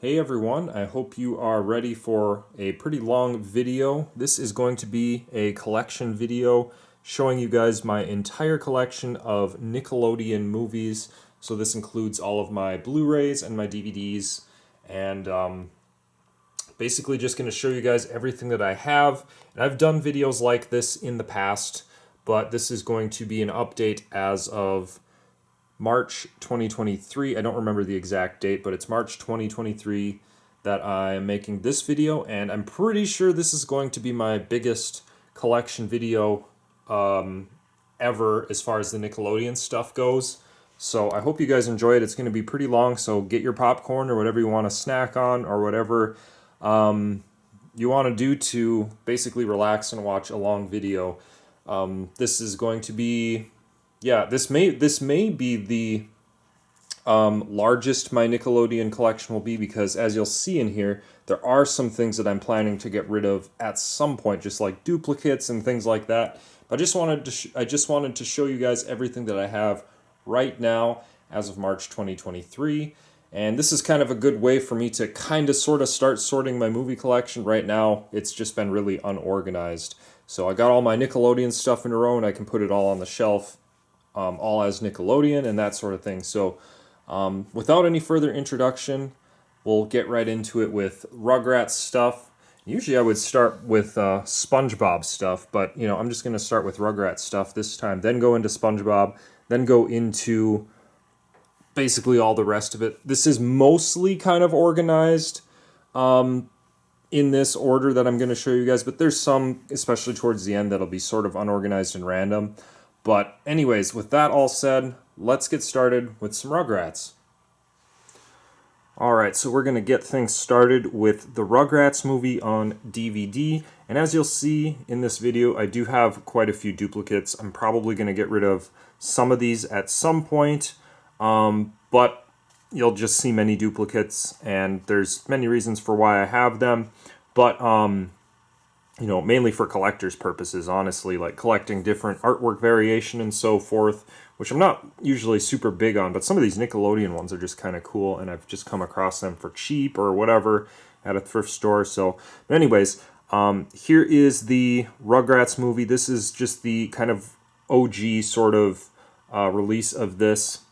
Hey everyone, I hope you are ready for a pretty long video. This is going to be a collection video showing you guys my entire collection of Nickelodeon movies. So this includes all of my Blu-rays and my DVDs, and basically just going to show you guys everything that I have. And I've done videos like this in the past, but this is going to be an update as of March 2023. I don't remember the exact date, but it's March 2023 that I'm making this video, and I'm pretty sure this is going to be my biggest collection video ever as far as the Nickelodeon stuff goes. So I hope you guys enjoy it. It's going to be pretty long, so get your popcorn or whatever you want to snack on or whatever you want to do to basically relax and watch a long video. This is going to be this may be the largest my Nickelodeon collection will be, because as you'll see in here, there are some things that I'm planning to get rid of at some point, just like duplicates and things like that. But I just wanted to show you guys everything that I have right now as of March 2023. And this is kind of a good way for me to kind of sort of start sorting my movie collection. Right now, it's just been really unorganized. So I got all my Nickelodeon stuff in a row, and I can put it all on the shelf. All as Nickelodeon and that sort of thing. So without any further introduction, we'll get right into it with Rugrats stuff. Usually I would start with SpongeBob stuff, but I'm just going to start with Rugrats stuff this time, then go into SpongeBob, then go into basically all the rest of it. This is mostly kind of organized in this order that I'm going to show you guys, but there's some, especially towards the end, that'll be sort of unorganized and random. But anyways, with that all said, let's get started with some Rugrats. Alright, so we're going to get things started with the Rugrats movie on DVD. And as you'll see in this video, I do have quite a few duplicates. I'm probably going to get rid of some of these at some point, but you'll just see many duplicates, and there's many reasons for why I have them. But mainly for collector's purposes, honestly, like collecting different artwork variation and so forth, which I'm not usually super big on, but some of these Nickelodeon ones are just kind of cool, and I've just come across them for cheap or whatever at a thrift store. So, but anyways, here is the Rugrats movie. This is just the kind of OG sort of release of this,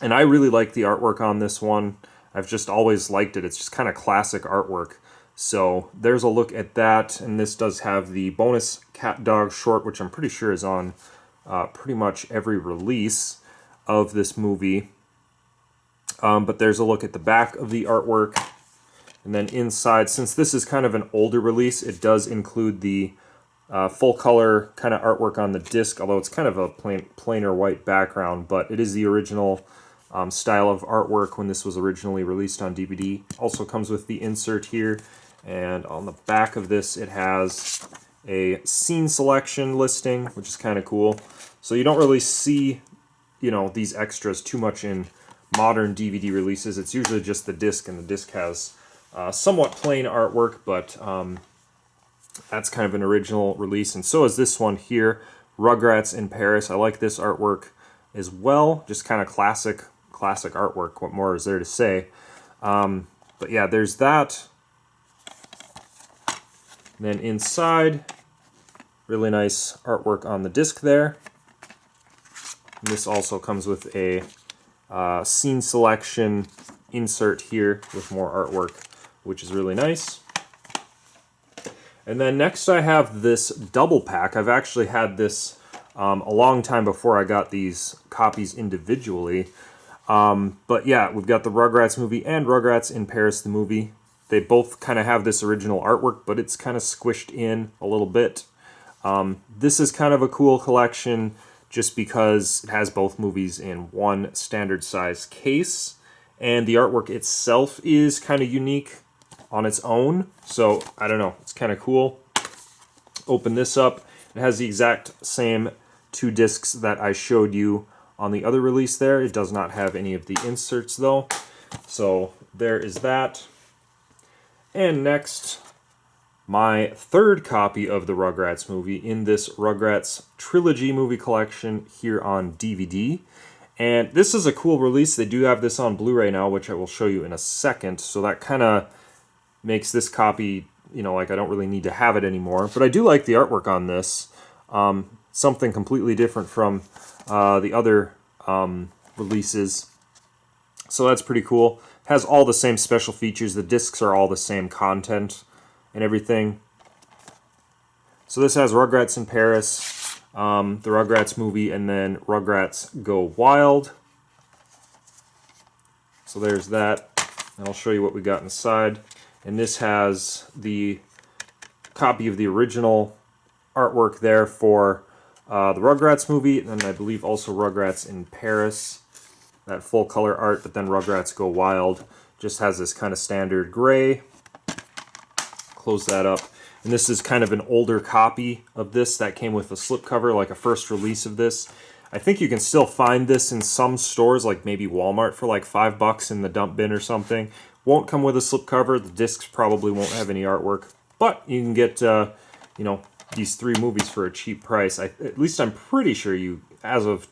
and I really like the artwork on this one. I've just always liked it. It's just kind of classic artwork. So there's a look at that, and this does have the bonus CatDog short, which I'm pretty sure is on pretty much every release of this movie. But there's a look at the back of the artwork, and then inside, since this is kind of an older release, it does include the full color kind of artwork on the disc, although it's kind of a plainer white background, but it is the original style of artwork when this was originally released on DVD. Also comes with the insert here. And on the back of this, it has a scene selection listing, which is kind of cool. So you don't really see, these extras too much in modern DVD releases. It's usually just the disc, and the disc has somewhat plain artwork, but that's kind of an original release. And so is this one here, Rugrats in Paris. I like this artwork as well. Just kind of classic artwork. What more is there to say? But yeah, there's that. And then inside, really nice artwork on the disc there. And this also comes with a scene selection insert here with more artwork, which is really nice. And then next I have this double pack. I've actually had this a long time before I got these copies individually. But yeah, we've got the Rugrats movie and Rugrats in Paris the movie. They both kind of have this original artwork, but it's kind of squished in a little bit. This is kind of a cool collection just because it has both movies in one standard size case, and the artwork itself is kind of unique on its own. So, I don't know, it's kind of cool. Open this up. It has the exact same two discs that I showed you on the other release there. It does not have any of the inserts though. So, there is that. And next, my third copy of the Rugrats movie in this Rugrats trilogy movie collection here on DVD. And this is a cool release. They do have this on Blu-ray now, which I will show you in a second. So that kind of makes this copy, you know, like I don't really need to have it anymore. But I do like the artwork on this. Something completely different from the other releases. So that's pretty cool. Has all the same special features. The discs are all the same content and everything. So this has Rugrats in Paris, the Rugrats movie, and then Rugrats Go Wild. So there's that. And I'll show you what we got inside. And this has the copy of the original artwork there for the Rugrats movie, and then I believe also Rugrats in Paris. That full color art, but then Rugrats Go Wild just has this kind of standard gray. Close that up. And this is kind of an older copy of this that came with a slipcover, like a first release of this. I think you can still find this in some stores, like maybe Walmart for like $5 in the dump bin or something. Won't come with a slipcover. The discs probably won't have any artwork, but you can get, you know, these 3 movies for a cheap price. At least I'm pretty sure you, as of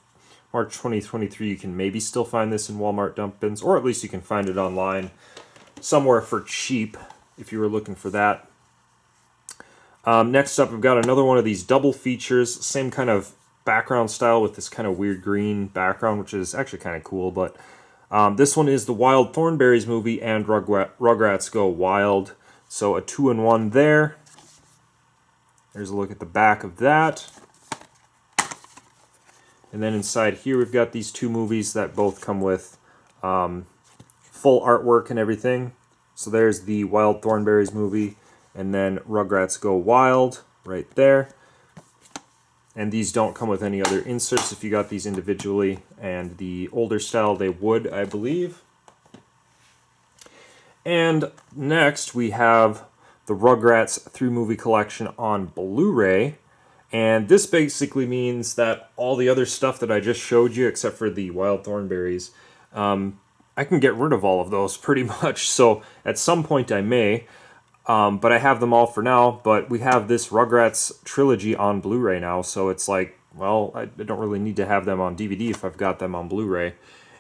March 2023, you can maybe still find this in Walmart dump bins, or at least you can find it online somewhere for cheap if you were looking for that. Next up, I've got another one of these double features, same kind of background style with this kind of weird green background, which is actually kind of cool, but this one is the Wild Thornberrys movie and Rugrats Go Wild, so a 2-in-1 there. There's a look at the back of that. And then inside here we've got these 2 movies that both come with full artwork and everything. So there's the Wild Thornberrys movie, and then Rugrats Go Wild right there. And these don't come with any other inserts if you got these individually, and the older style they would, I believe. And next we have the Rugrats 3-movie collection on Blu-ray. And this basically means that all the other stuff that I just showed you, except for the Wild Thornberrys, I can get rid of all of those pretty much. So at some point I may, but I have them all for now. But we have this Rugrats trilogy on Blu-ray now, so it's like, well, I don't really need to have them on DVD if I've got them on Blu-ray.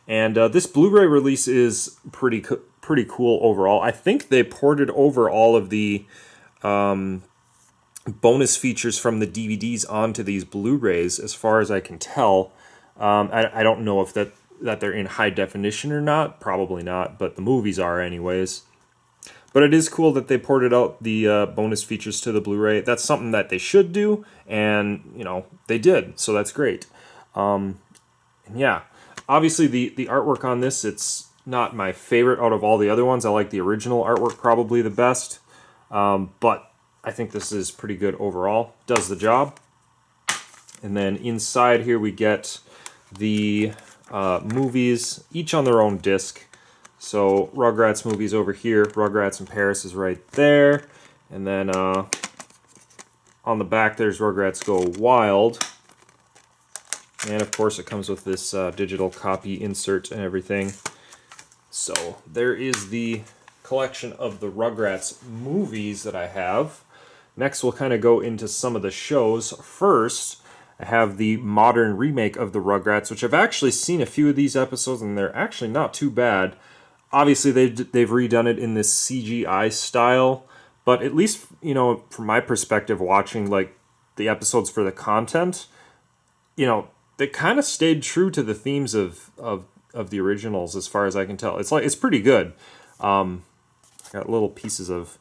And this Blu-ray release is pretty cool overall. I think they ported over all of the bonus features from the DVDs onto these Blu-rays, as far as I can tell. I don't know if that they're in high definition or not. Probably not, but the movies are anyways. But it is cool that they ported out the bonus features to the Blu-ray. That's something that they should do, and you know they did, so that's great. And yeah, obviously the artwork on this, it's not my favorite out of all the other ones. I like the original artwork probably the best, but I think this is pretty good overall. Does the job. And then inside here we get the movies, each on their own disc. So Rugrats movies over here, Rugrats in Paris is right there. And then on the back there's Rugrats Go Wild. And of course it comes with this digital copy insert and everything. So there is the collection of the Rugrats movies that I have. Next we'll kind of go into some of the shows. First, I have the modern remake of the Rugrats, which I've actually seen a few of these episodes, and they're actually not too bad. Obviously, they've redone it in this CGI style, but at least, you know, from my perspective, watching like the episodes for the content, you know, they kind of stayed true to the themes of the originals, as far as I can tell. It's pretty good. Got little pieces of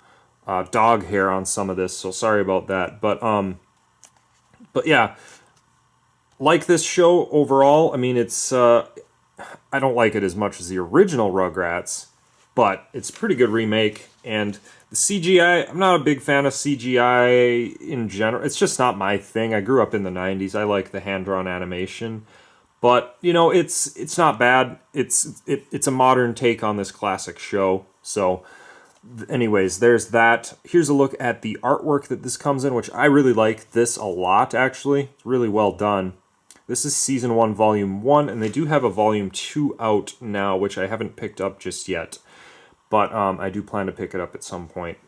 dog hair on some of this, so sorry about that. But yeah, like this show overall. I mean, it's I don't like it as much as the original Rugrats, but it's a pretty good remake. And the CGI, I'm not a big fan of CGI in general. It's just not my thing. I grew up in the 90s. I like the hand-drawn animation. But, you know, it's not bad. It's a modern take on this classic show. So, anyways, there's that. Here's a look at the artwork that this comes in, which I really like this a lot, actually. It's really well done. This is Season 1, Volume 1, and they do have a Volume 2 out now, which I haven't picked up just yet. But I do plan to pick it up at some point.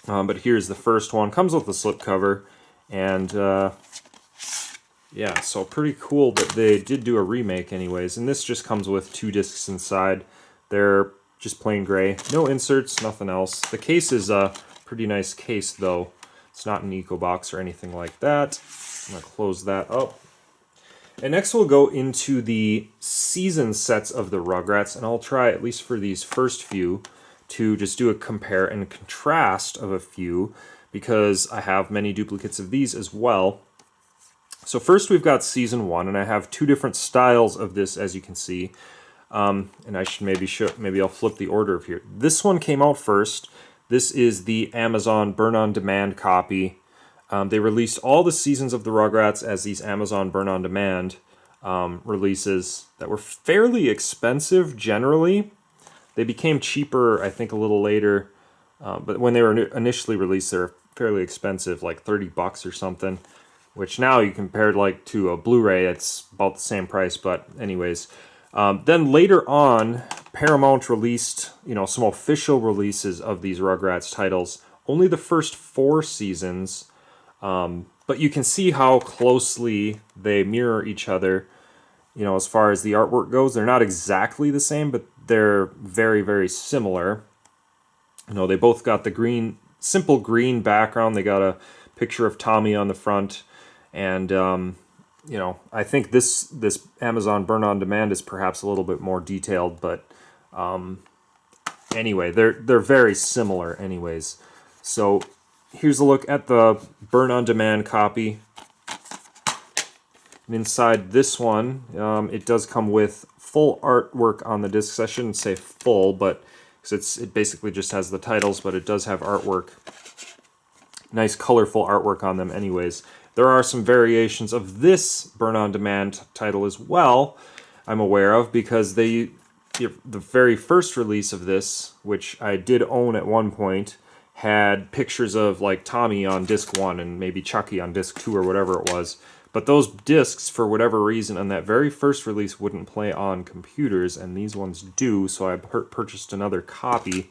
But here's the first one. Comes with a slipcover, and yeah, so pretty cool that they did do a remake anyways. And this just comes with 2 discs inside. They're just plain gray. No inserts, nothing else. The case is a pretty nice case though. It's not an eco box or anything like that. I'm going to close that up. And next we'll go into the season sets of the Rugrats, and I'll try, at least for these first few, to just do a compare and contrast of a few, because I have many duplicates of these as well. So first we've got season 1, and I have 2 different styles of this, as you can see. And I should maybe I'll flip the order of here. This one came out first. This is the Amazon Burn-on-Demand copy. They released all the seasons of the Rugrats as these Amazon Burn-on-Demand releases that were fairly expensive generally. They became cheaper, I think, a little later. But when they were initially released, they were fairly expensive, like $30 or something. Which now you compare like to a Blu-ray, it's about the same price. But anyways, then later on, Paramount released, some official releases of these Rugrats titles. Only the first 4 seasons, but you can see how closely they mirror each other. As far as the artwork goes, they're not exactly the same, but they're very, very similar. They both got the simple green background. They got a picture of Tommy on the front, and I think this Amazon Burn-on-Demand is perhaps a little bit more detailed, but anyway, they're very similar anyways. So here's a look at the Burn-on-Demand copy. And inside this one, it does come with full artwork on the discs. I shouldn't say full, but because it basically just has the titles, but it does have artwork. Nice colorful artwork on them anyways. There are some variations of this Burn-on-Demand title as well, I'm aware of, because the very first release of this, which I did own at one point, had pictures of like Tommy on disc 1 and maybe Chucky on disc 2 or whatever it was. But those discs, for whatever reason, on that very first release wouldn't play on computers, and these ones do, so I purchased another copy.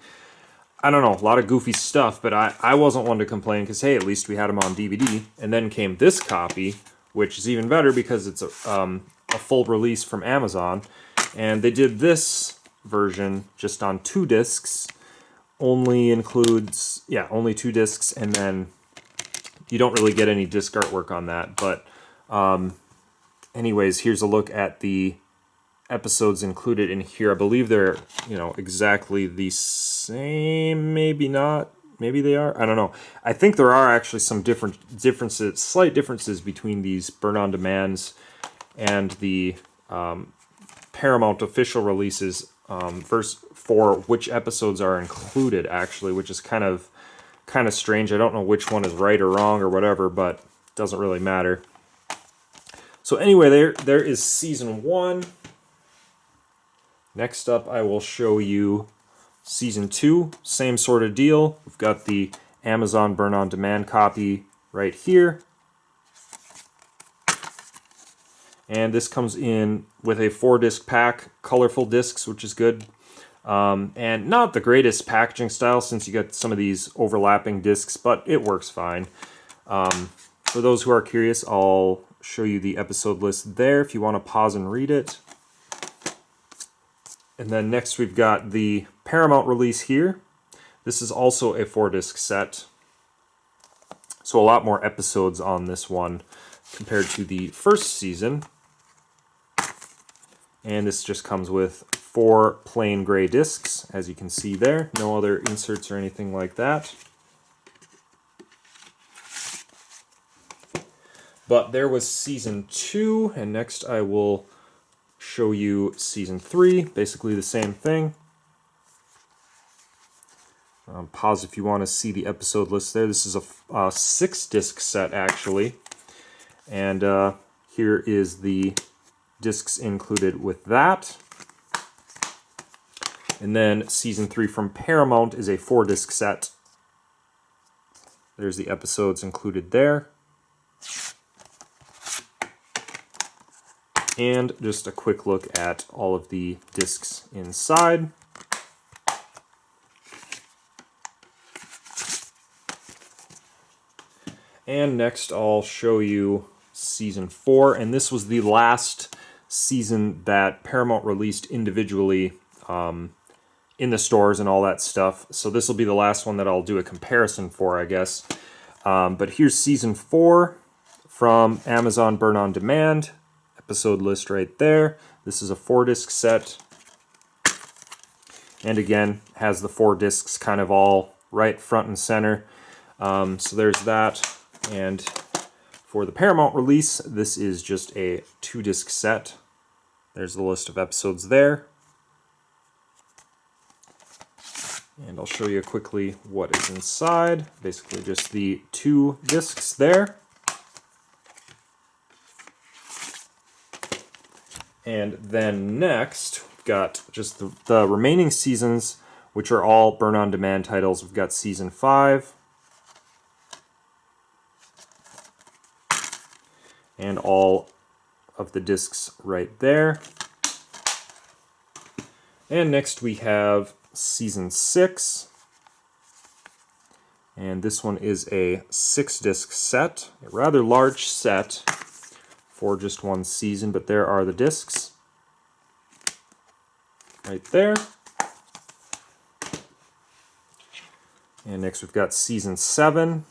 I don't know, a lot of goofy stuff, but I wasn't one to complain because, hey, at least we had them on DVD. And then came this copy, which is even better because it's a full release from Amazon. And they did this version just on 2 discs. Only 2 discs, and then you don't really get any disc artwork on that. But anyways, here's a look at the episodes included in here. I believe they're, exactly the same, maybe not, maybe they are, I don't know. I think there are actually some slight differences between these Burn-on-Demands and the Paramount official releases, for which episodes are included actually, which is kind of strange. I don't know which one is right or wrong or whatever, but it doesn't really matter. So anyway, there is season 1. Next up, I will show you season 2. Same sort of deal. We've got the Amazon Burn-on-Demand copy right here. And this comes in with a 4-disc pack, colorful discs, which is good. And not the greatest packaging style since you got some of these overlapping discs, but it works fine. For those who are curious, I'll show you the episode list there if you want to pause and read it. And then next we've got the Paramount release here. This is also a 4-disc set. So a lot more episodes on this one compared to the first season. And this just comes with 4 plain gray discs, as you can see there. No other inserts or anything like that. But there was season 2, and next I will show you season 3, basically the same thing. Pause if you want to see the episode list there. This is a 6-disc set actually, and here is the discs included with that. And then season 3 from Paramount is a 4-disc set. There's the episodes included there. And just a quick look at all of the discs inside. And next I'll show you season 4, and this was the last season that Paramount released individually in the stores and all that stuff. So this will be the last one that I'll do a comparison for, I guess. But here's season 4 from Amazon Burn On Demand. Episode list right there. This is a 4-disc set. And again, has the 4 discs kind of all right front and center. So there's that. And for the Paramount release, this is just a 2-disc set. There's the list of episodes there. And I'll show you quickly what is inside. Basically just the 2 discs there. And then next, we've got just the remaining seasons, which are all Burn On Demand titles. We've got season 5. And all of the discs right there. And next we have season 6. And this one is a 6-disc set, a rather large set for just one season, but there are the discs right there. And next we've got season 7.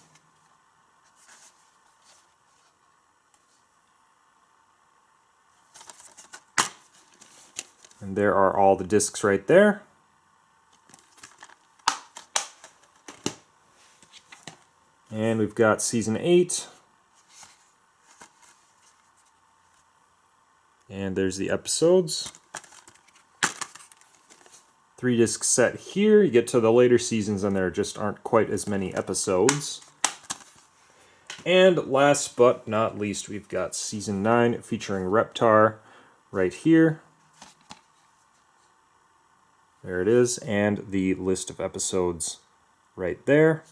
And there are all the discs right there. And we've got season 8. And there's the episodes. 3-disc set here. You get to the later seasons and there just aren't quite as many episodes. And last but not least, we've got season 9 featuring Reptar right here. There it is, and the list of episodes right there.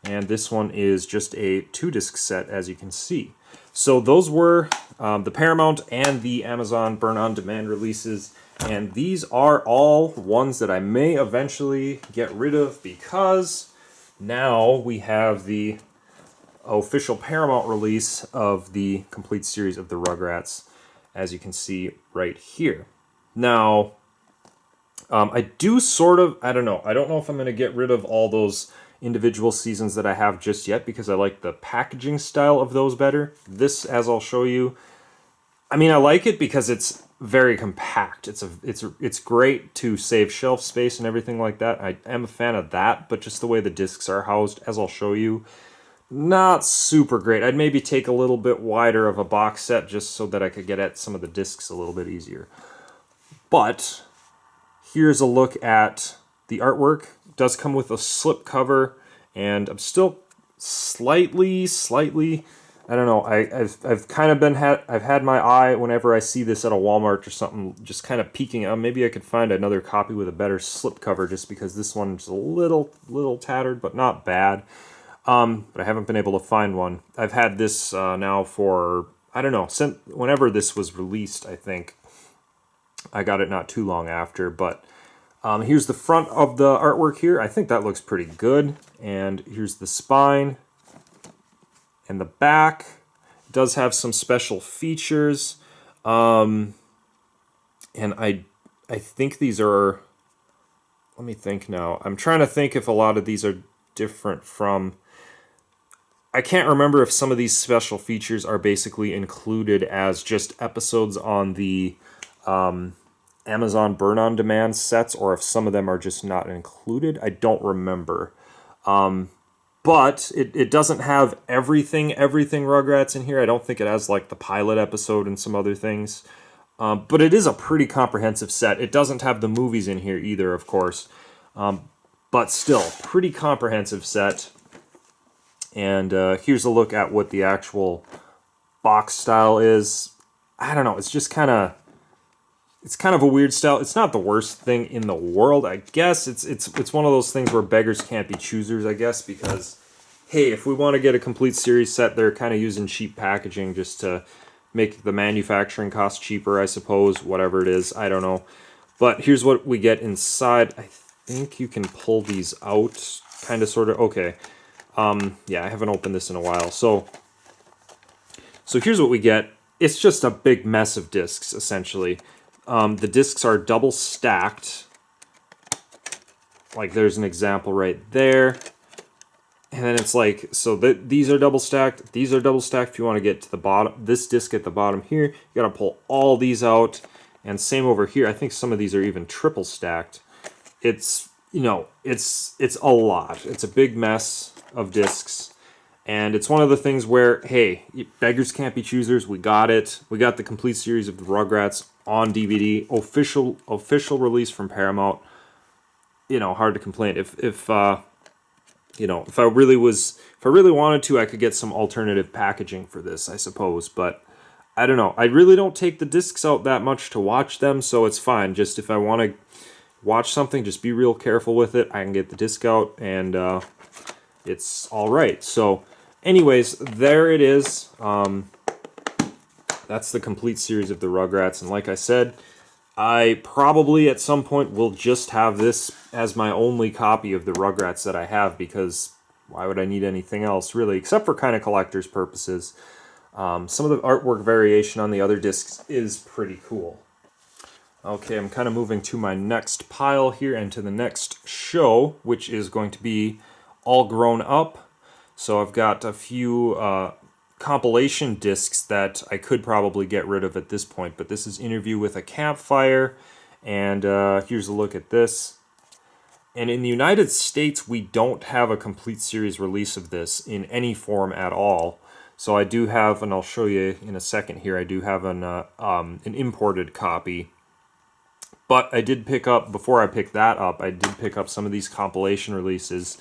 And this one is just a 2-disc set, as you can see. So those were the Paramount and the Amazon Burn On Demand releases. And these are all ones that I may eventually get rid of because now we have the official Paramount release of the complete series of the Rugrats, as you can see right here. Now, I don't know if I'm going to get rid of all those individual seasons that I have just yet because I like the packaging style of those better. This, as I'll show you, I mean, I like it because it's very compact. It's great to save shelf space and everything like that. I am a fan of that, but just the way the discs are housed, as I'll show you, not super great. I'd maybe take a little bit wider of a box set just so that I could get at some of the discs a little bit easier. But here's a look at the artwork. It does come with a slip cover, and I'm still slightly, I don't know. I've kind of I've had my eye whenever I see this at a Walmart or something, just kind of peeking out. Maybe I could find another copy with a better slip cover, just because this one's a little tattered, but not bad. But I haven't been able to find one. I've had this now for, I don't know, since whenever this was released, I think. I got it not too long after, but here's the front of the artwork here. I think that looks pretty good. And here's the spine and the back. It does have some special features. And I think these are, let me think now. I'm trying to think if a lot of these are different from, I can't remember if some of these special features are basically included as just episodes on the Amazon Burn On Demand sets, or if some of them are just not included. I don't remember. But it doesn't have everything Rugrats in here. I don't think it has like the pilot episode and some other things. But it is a pretty comprehensive set. It doesn't have the movies in here either, of course. But still, pretty comprehensive set. And here's a look at what the actual box style is. I don't know, it's just kind of a weird style. It's not the worst thing in the world, I guess. It's one of those things where beggars can't be choosers, I guess, because, hey, if we want to get a complete series set, they're kind of using cheap packaging just to make the manufacturing cost cheaper, I suppose, whatever it is, I don't know. But here's what we get inside. I think you can pull these out, kind of, sort of. Okay. Yeah, I haven't opened this in a while. So So here's what we get. It's just a big mess of discs, essentially. The discs are double stacked. Like there's an example right there. And then it's like, so these are double stacked, these are double stacked. If you want to get to the bottom, this disc at the bottom here, you got to pull all these out. And same over here. I think some of these are even triple stacked. It's, you know, it's a lot. It's a big mess of discs. And it's one of the things where, hey, beggars can't be choosers. We got it. We got the complete series of the Rugrats on DVD, official release from Paramount. You know, hard to complain. If you know, if I really wanted to, I could get some alternative packaging for this, I suppose. But I don't know. I really don't take the discs out that much to watch them, so it's fine. Just if I want to watch something, just be real careful with it. I can get the disc out, and it's all right. So, anyways, there it is. That's the complete series of the Rugrats, and like I said, I probably at some point will just have this as my only copy of the Rugrats that I have, because why would I need anything else, really, except for kind of collector's purposes. Some of the artwork variation on the other discs is pretty cool. Okay, I'm kind of moving to my next pile here and to the next show, which is going to be All Grown Up. So I've got a few compilation discs that I could probably get rid of at this point, but this is Interview with a Campfire, and here's a look at this. And in the United States, we don't have a complete series release of this in any form at all. So I do have, and I'll show you in a second here, I do have an imported copy. But I did pick up, before I picked that up, I did pick up some of these compilation releases.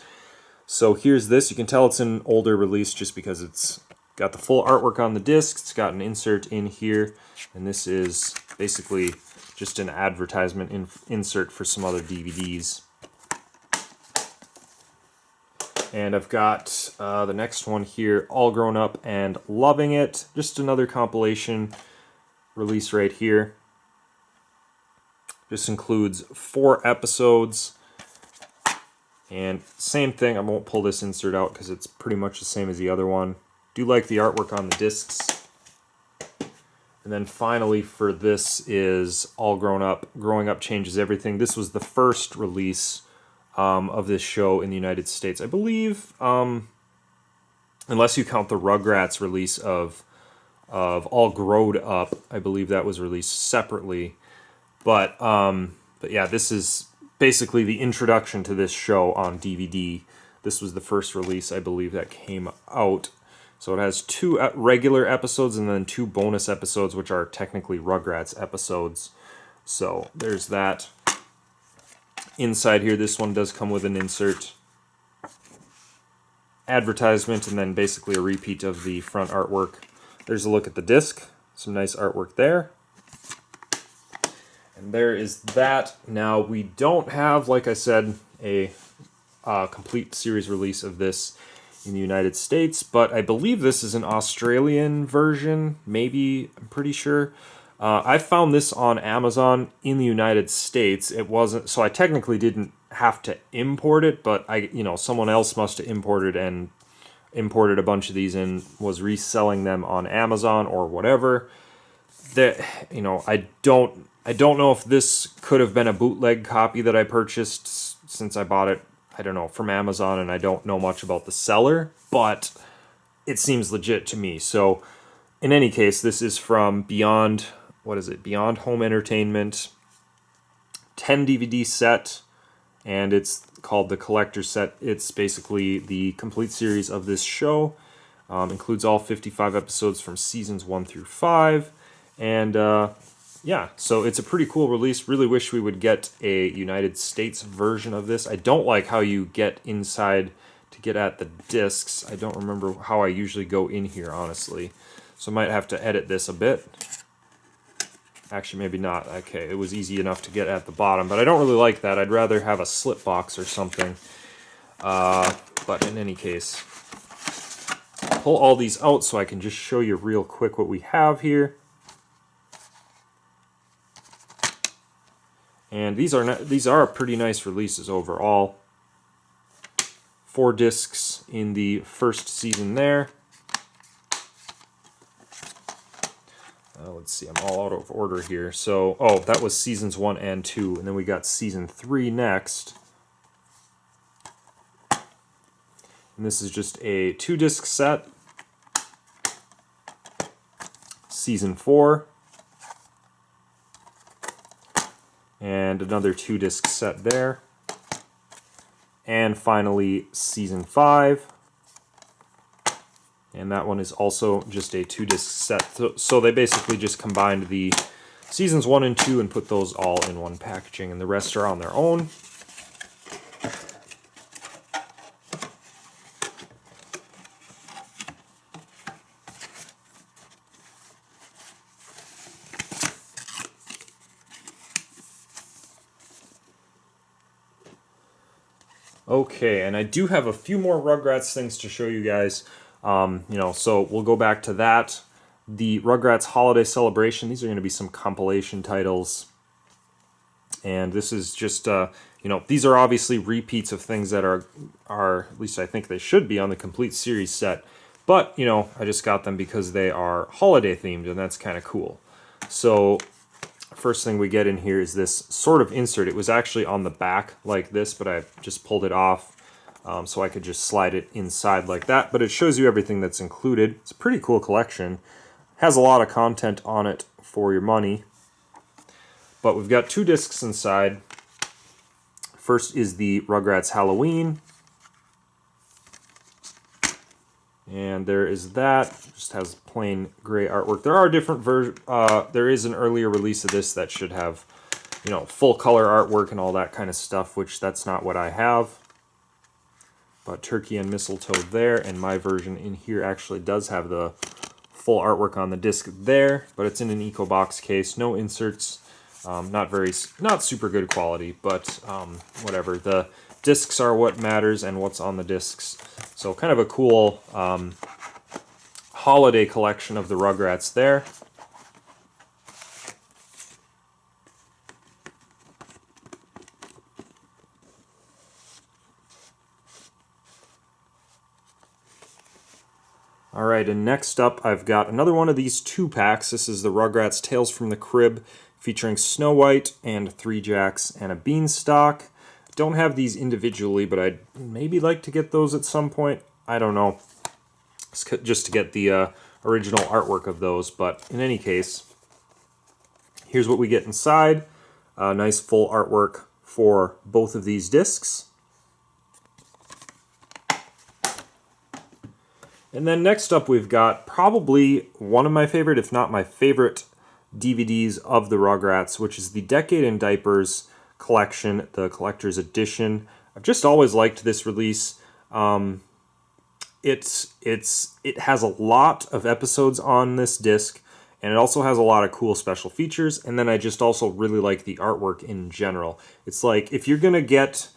So here's this. You can tell it's an older release just because it's got the full artwork on the disc. It's got an insert in here. And this is basically just an advertisement insert for some other DVDs. And I've got the next one here, All Grown Up and Loving It. Just another compilation release right here. This includes 4 episodes. And same thing, I won't pull this insert out because it's pretty much the same as the other one. Do like the artwork on the discs. And then finally for this is All Grown Up. Growing Up Changes Everything. This was the first release of this show in the United States. I believe, unless you count the Rugrats release of All Growed Up, I believe that was released separately. But yeah, this is basically the introduction to this show on DVD. This was the first release, I believe, that came out. So it has 2 regular episodes and then 2 bonus episodes, which are technically Rugrats episodes. So there's that. Inside here, this one does come with an insert, advertisement, and then basically a repeat of the front artwork. There's a look at the disc. Some nice artwork there. And there is that. Now, we don't have, like I said, a complete series release of this in the United States, but I believe this is an Australian version, maybe, I'm pretty sure. I found this on Amazon in the United States. It wasn't, so I technically didn't have to import it, but someone else must have imported a bunch of these and was reselling them on Amazon or whatever. I don't know if this could have been a bootleg copy that I purchased, since I bought it, I don't know, from Amazon, and I don't know much about the seller, but it seems legit to me. So in any case, this is from Beyond Home Entertainment, 10 DVD set, and it's called the Collector's Set. It's basically the complete series of this show. Includes all 55 episodes from seasons 1 through 5, and yeah, so it's a pretty cool release. Really wish we would get a United States version of this. I don't like how you get inside to get at the discs. I don't remember how I usually go in here, honestly. So I might have to edit this a bit. Actually, maybe not. Okay, it was easy enough to get at the bottom, but I don't really like that. I'd rather have a slip box or something. But in any case, pull all these out so I can just show you real quick what we have here. And these are pretty nice releases overall. 4 discs in the first season there. let's see, I'm all out of order here. So, oh, that was seasons 1 and 2, and then we got season 3 next. And this is just a 2-disc set. Season 4. And another 2-disc set there. And finally, season 5. And that one is also just a 2-disc set. So they basically just combined the seasons 1 and 2 and put those all in one packaging, and the rest are on their own. Okay, and I do have a few more Rugrats things to show you guys. So we'll go back to that. The Rugrats Holiday Celebration. These are going to be some compilation titles. And this is just, these are obviously repeats of things that are, at least I think they should be, on the complete series set. But, I just got them because they are holiday themed, and that's kind of cool. So, first thing we get in here is this sort of insert. It was actually on the back like this, but I just pulled it off so I could just slide it inside like that. But it shows you everything that's included. It's a pretty cool collection. Has a lot of content on it for your money. But we've got 2 discs inside. First is the Rugrats Halloween. And there is that. Just has plain gray artwork. There are different versions. There is an earlier release of this that should have, full color artwork and all that kind of stuff, which that's not what I have. But turkey and mistletoe there, and my version in here actually does have the full artwork on the disc there, but it's in an eco box case, no inserts. Not super good quality, but whatever. The discs are what matters and what's on the discs. So kind of a cool holiday collection of the Rugrats there. Alright, and next up I've got another one of these 2-packs. This is the Rugrats Tales from the Crib, featuring Snow White and 3 Jacks and a Beanstalk. Don't have these individually, but I'd maybe like to get those at some point. I don't know. Just to get the original artwork of those. But in any case, here's what we get inside. Nice full artwork for both of these discs. And then next up we've got probably one of my favorite, if not my favorite, DVDs of the Rugrats, which is the Decade in Diapers collection, the collector's edition. I've just always liked this release. It has a lot of episodes on this disc, and it also has a lot of cool special features, and then I just also really like the artwork in general. It's like, if you're gonna get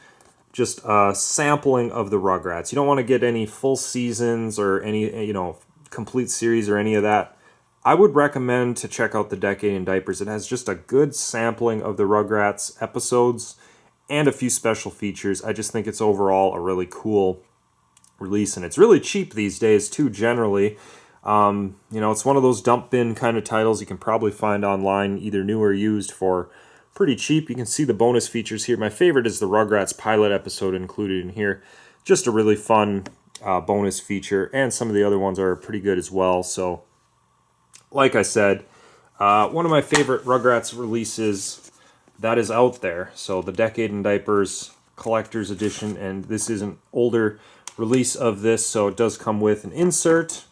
just a sampling of the Rugrats, you don't want to get any full seasons or any, complete series or any of that, I would recommend to check out the Decade in Diapers. It has just a good sampling of the Rugrats episodes and a few special features. I just think it's overall a really cool release, and it's really cheap these days too, generally. It's one of those dump bin kind of titles you can probably find online, either new or used, for pretty cheap. You can see the bonus features here. My favorite is the Rugrats pilot episode included in here. Just a really fun bonus feature, and some of the other ones are pretty good as well. So, like I said, one of my favorite Rugrats releases that is out there. So the Decade in Diapers Collector's Edition, and this is an older release of this, so it does come with an insert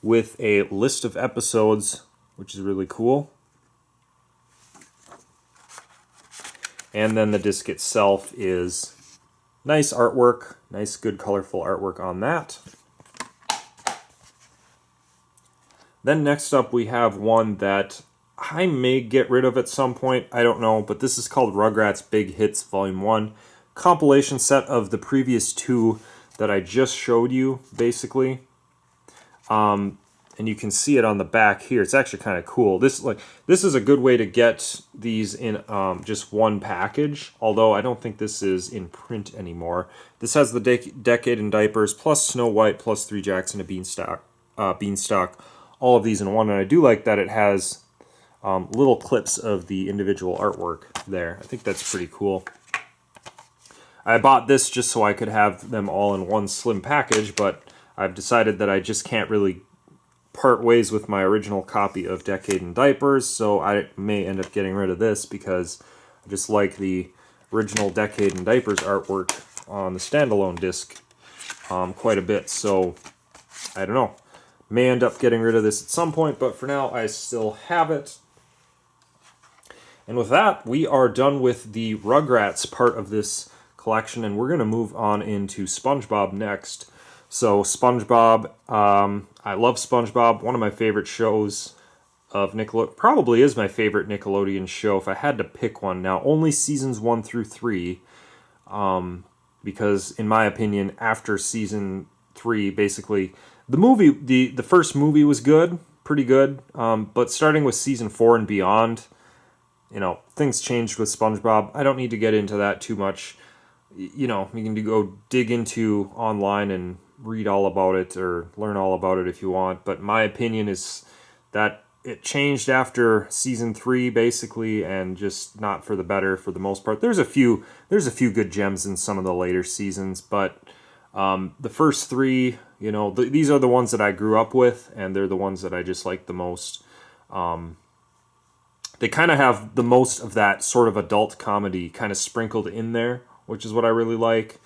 with a list of episodes, which is really cool. And then the disc itself is nice artwork, nice good colorful artwork on that. Then next up we have one that I may get rid of at some point, I don't know, but this is called Rugrats Big Hits Volume 1. Compilation set of the previous 2 that I just showed you, basically. And you can see it on the back here. It's actually kind of cool. This is a good way to get these in just one package, although I don't think this is in print anymore. This has the Decade in Diapers, plus Snow White, plus 3 Jacks and a Beanstalk, all of these in one, and I do like that it has little clips of the individual artwork there. I think that's pretty cool. I bought this just so I could have them all in one slim package, but I've decided that I just can't really part ways with my original copy of Decade in Diapers, so I may end up getting rid of this because I just like the original Decade in Diapers artwork on the standalone disc quite a bit, so I don't know. May end up getting rid of this at some point, but for now I still have it. And with that, we are done with the Rugrats part of this collection, and we're going to move on into SpongeBob next. So SpongeBob, I love SpongeBob, one of my favorite shows of Nickelodeon. Probably is my favorite Nickelodeon show if I had to pick one. Now, only seasons 1 through 3, because in my opinion, after season 3, basically, the first movie was good, pretty good, but starting with season 4 and beyond, you know, things changed with SpongeBob. I don't need to get into that too much. You know, you can go dig into online and read all about it or learn all about it if you want, but my opinion is that it changed after season 3 basically, and just not for the better for the most part. There's a few good gems in some of the later seasons, but the first 3, you know, these are the ones that I grew up with, and they're the ones that I just like the most. They kind of have the most of that sort of adult comedy kind of sprinkled in there, which is what I really like.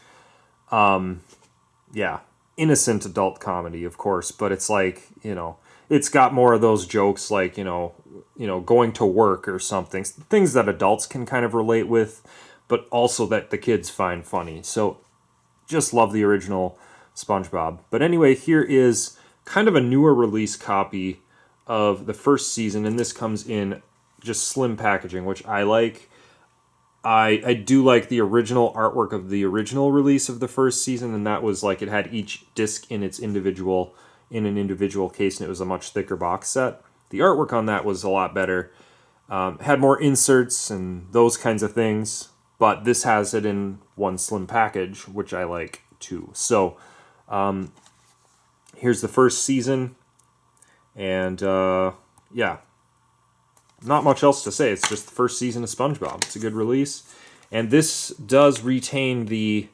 Yeah, innocent adult comedy, of course, but it's like, you know, it's got more of those jokes like, you know, going to work or something, things that adults can kind of relate with, but also that the kids find funny. So just love the original SpongeBob. But anyway, here is kind of a newer release copy of the first season, and this comes in just slim packaging, which I like. I do like the original artwork of the original release of the first season, and that was like it had each disc in an individual case, and it was a much thicker box set. The artwork on that was a lot better. Had more inserts and those kinds of things, but this has it in one slim package, which I like too. So here's the first season, and yeah. Not much else to say. It's just the first season of SpongeBob. It's a good release. And this does retain the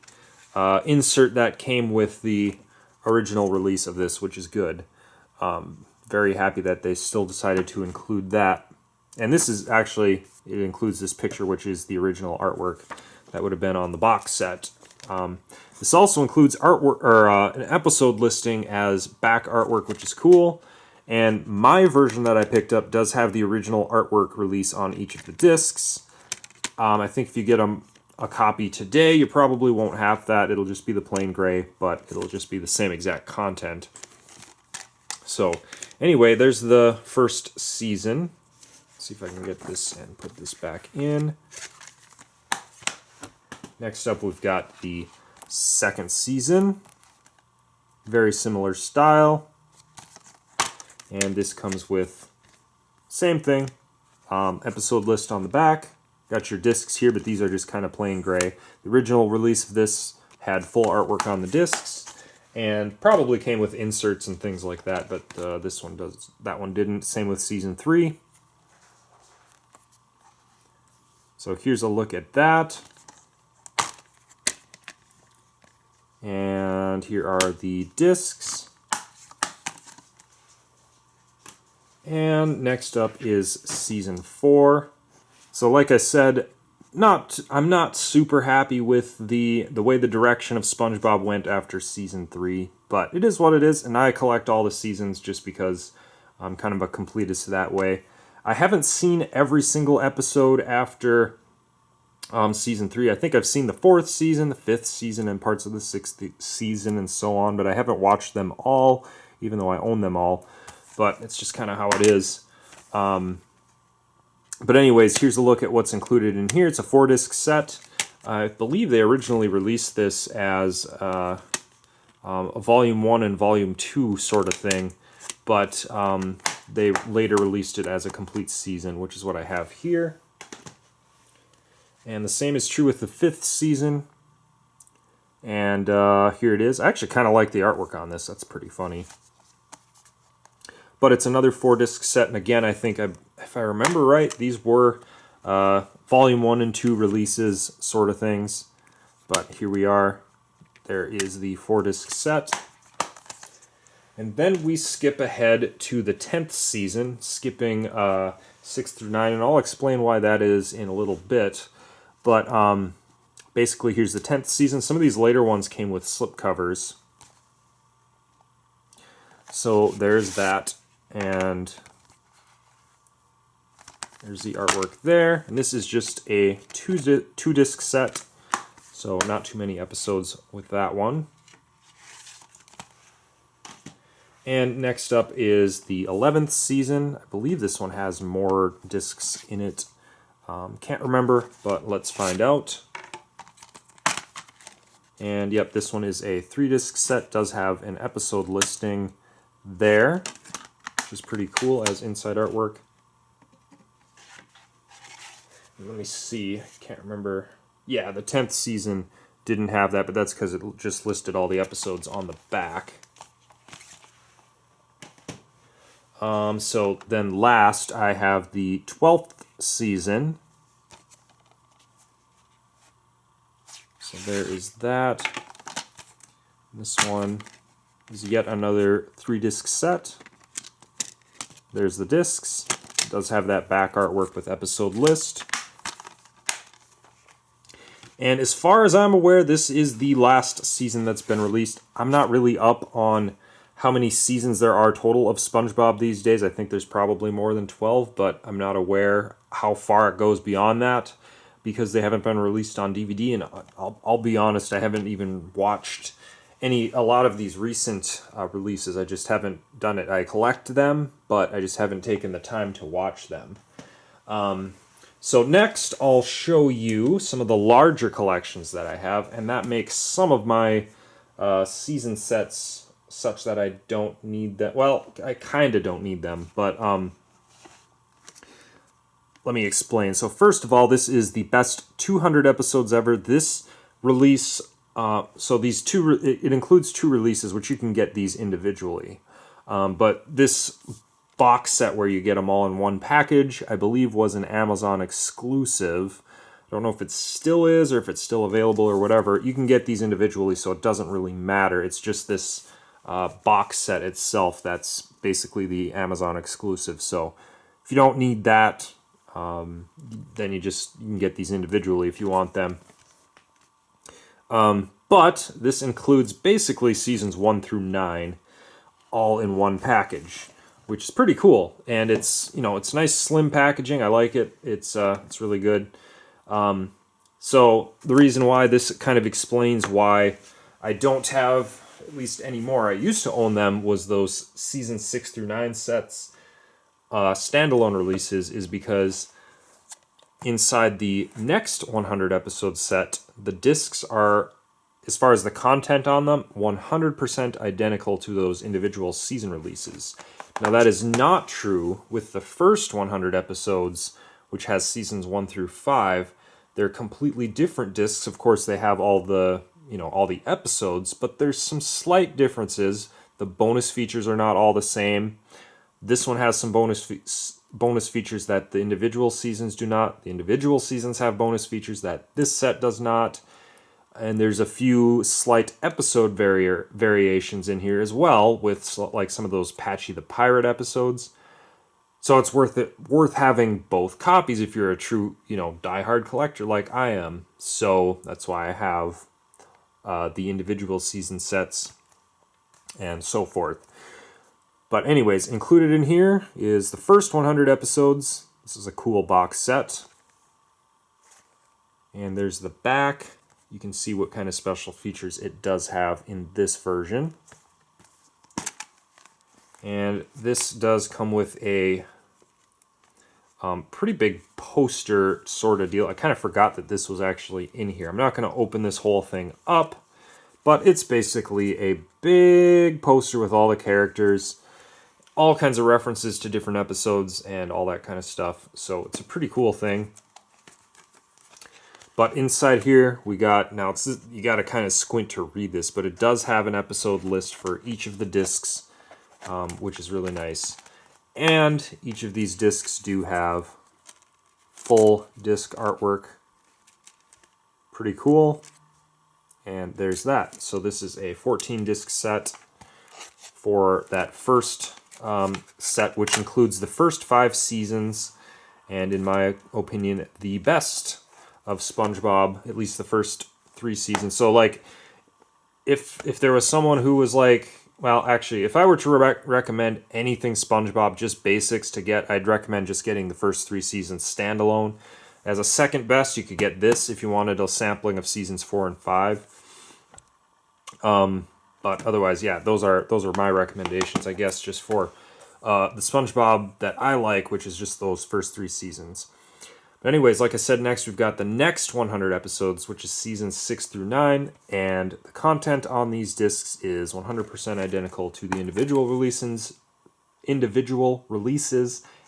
insert that came with the original release of this, which is good. Very happy that they still decided to include that. And this is actually, it includes this picture, which is the original artwork that would have been on the box set. This also includes artwork, or an episode listing as back artwork, which is cool. And my version that I picked up does have the original artwork release on each of the discs. I think if you get a copy today, you probably won't have that. It'll just be the plain gray, but it'll just be the same exact content. So anyway, there's the first season. Let's see if I can get this and put this back in. Next up, we've got the second season. Very similar style. And this comes with, same thing, episode list on the back. Got your discs here, but these are just kind of plain gray. The original release of this had full artwork on the discs, and probably came with inserts and things like that, but this one does. That one didn't. Same with season 3. So here's a look at that. And here are the discs. And next up is season 4. So like I said, I'm not super happy with the way the direction of SpongeBob went after season 3, but it is what it is, and I collect all the seasons just because I'm kind of a completist that way. I haven't seen every single episode after season 3. I think I've seen the 4th season, the 5th season, and parts of the 6th season, and so on, but I haven't watched them all, even though I own them all. But it's just kind of how it is. But anyways, here's a look at what's included in here. It's a 4-disc set. I believe they originally released this as a Volume 1 and Volume 2 sort of thing. But they later released it as a complete season, which is what I have here. And the same is true with the 5th season. And here it is. I actually kind of like the artwork on this. That's pretty funny. but it's another 4-disc set. And again, I think, if I remember right, these were Volume 1 and 2 releases sort of things. But here we are. There is the 4-disc set. And then we skip ahead to the 10th season, skipping 6 through 9, and I'll explain why that is in a little bit. But basically, here's the 10th season. Some of these later ones came with slipcovers. So there's that, and there's the artwork there. And this is just a 2-disc set, so not too many episodes with that one. And next up is the 11th season. I believe this one has more discs in it. Can't remember, but let's find out. And yep, this one is a 3-disc set. Does have an episode listing there, which is pretty cool as inside artwork. Let me see. Can't remember. Yeah, the 10th season didn't have that, but that's because it just listed all the episodes on the back. So then last, I have the 12th season. So there is that. This one is yet another 3-disc set. There's the discs. It does have that back artwork with episode list. And as far as I'm aware, this is the last season that's been released. I'm not really up on how many seasons there are total of SpongeBob these days. I think there's probably more than 12, but I'm not aware how far it goes beyond that because they haven't been released on DVD. And I'll be honest, I haven't even watched a lot of these recent releases. I just haven't done it. I collect them, but I just haven't taken the time to watch them. So next, I'll show you some of the larger collections that I have, and that makes some of my season sets such that I don't need that. Well, I kind of don't need them, but let me explain. So first of all, this is the best 200 episodes ever. This release, so these it includes 2 releases, which you can get these individually. But this box set where you get them all in one package, I believe was an Amazon exclusive. I don't know if it still is or if it's still available or whatever. You can get these individually, so it doesn't really matter. It's just this box set itself that's basically the Amazon exclusive. So if you don't need that, then you can get these individually if you want them. But this includes basically seasons 1 through 9 all in one package, which is pretty cool. And it's nice slim packaging. I like it. It's really good. So the reason why this kind of explains why I don't have, at least anymore, I used to own them, was those season 6 through 9 sets, standalone releases, is because inside the next 100 episode set, the discs are, as far as the content on them, 100% identical to those individual season releases. Now that is not true with the first 100 episodes, which has seasons 1 through 5. They're completely different discs. Of course, they have all the episodes, but there's some slight differences. The bonus features are not all the same. This one has some bonus features that the individual seasons do not. The individual seasons have bonus features that this set does not. And there's a few slight episode variations in here as well, with like some of those Patchy the Pirate episodes. So it's worth having both copies if you're a true, diehard collector like I am. So that's why I have the individual season sets and so forth. But anyways, included in here is the first 100 episodes. This is a cool box set. And there's the back. You can see what kind of special features it does have in this version. And this does come with a pretty big poster sort of deal. I kind of forgot that this was actually in here. I'm not going to open this whole thing up, but it's basically a big poster with all the characters, all kinds of references to different episodes and all that kind of stuff. So it's a pretty cool thing. But inside here, we got, now you got to kind of squint to read this, but it does have an episode list for each of the discs, which is really nice. And each of these discs do have full disc artwork. Pretty cool. And there's that. So this is a 14 disc set for that first set, which includes the first 5 seasons, and in my opinion, the best of SpongeBob, at least the first 3 seasons. So like, if there was someone who was like, well, actually, if I were to recommend anything SpongeBob, just basics to get, I'd recommend just getting the first 3 seasons standalone. As a second best, you could get this if you wanted a sampling of seasons 4 and 5. But otherwise, yeah, those are my recommendations, I guess, just for the SpongeBob that I like, which is just those first 3 seasons. But anyways, like I said, next we've got the next 100 episodes, which is seasons 6 through 9, and the content on these discs is 100% identical to the individual releases,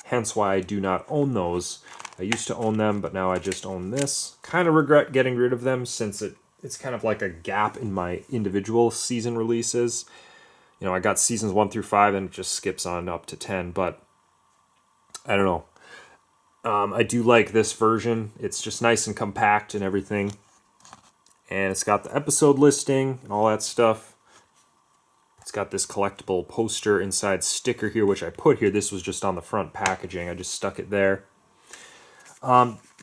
hence why I do not own those. I used to own them, but now I just own this. Kind of regret getting rid of them since it's kind of like a gap in my individual season releases. You know, I got seasons 1 through 5 and it just skips on up to 10, but I don't know. I do like this version. It's just nice and compact and everything. And it's got the episode listing and all that stuff. It's got this collectible poster inside sticker here, which I put here. This was just on the front packaging. I just stuck it there.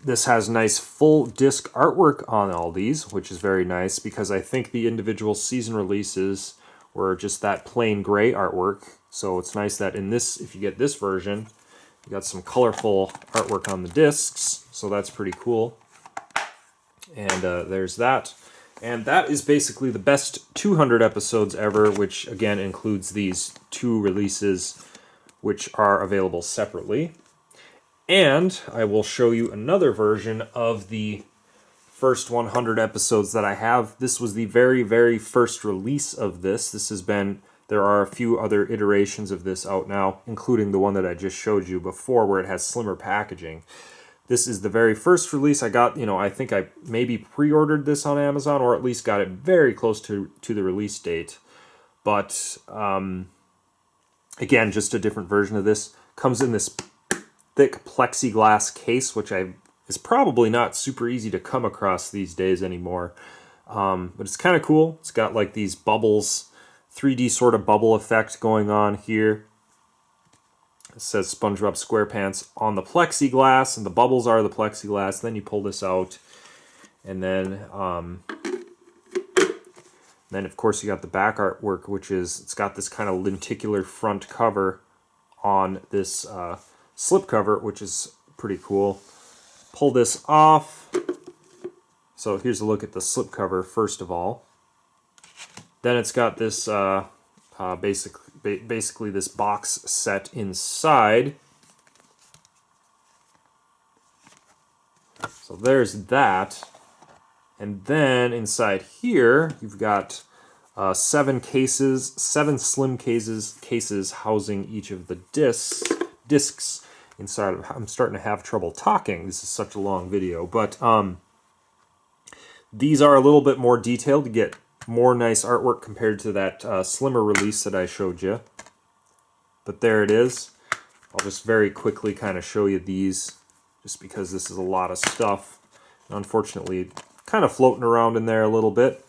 This has nice full disc artwork on all these, which is very nice because I think the individual season releases were just that plain gray artwork. So it's nice that in this, if you get this version, you got some colorful artwork on the discs. So that's pretty cool. And there's that. And that is basically the best 200 episodes ever, which again includes these 2 releases, which are available separately. And I will show you another version of the first 100 episodes that I have. This was the very, very first release of this. There are a few other iterations of this out now, including the one that I just showed you before where it has slimmer packaging. This is the very first release I got. I think I maybe pre-ordered this on Amazon or at least got it very close to the release date. But again, just a different version of this. Comes in this thick plexiglass case, which is probably not super easy to come across these days anymore. But it's kind of cool. It's got like these bubbles, 3D sort of bubble effect going on here. It says SpongeBob SquarePants on the plexiglass, and the bubbles are the plexiglass. Then you pull this out, and then of course you got the back artwork, which is, it's got this kind of lenticular front cover on this slip cover, which is pretty cool. Pull this off. So here's a look at the slip cover first of all. Then it's got this basically this box set inside. So there's that. And then inside here you've got 7 slim cases housing each of the discs inside of. I'm starting to have trouble talking. This is such a long video, but these are a little bit more detailed to get more nice artwork compared to that slimmer release that I showed you. But there it is. I'll just very quickly kind of show you these, just because this is a lot of stuff. And unfortunately, kind of floating around in there a little bit.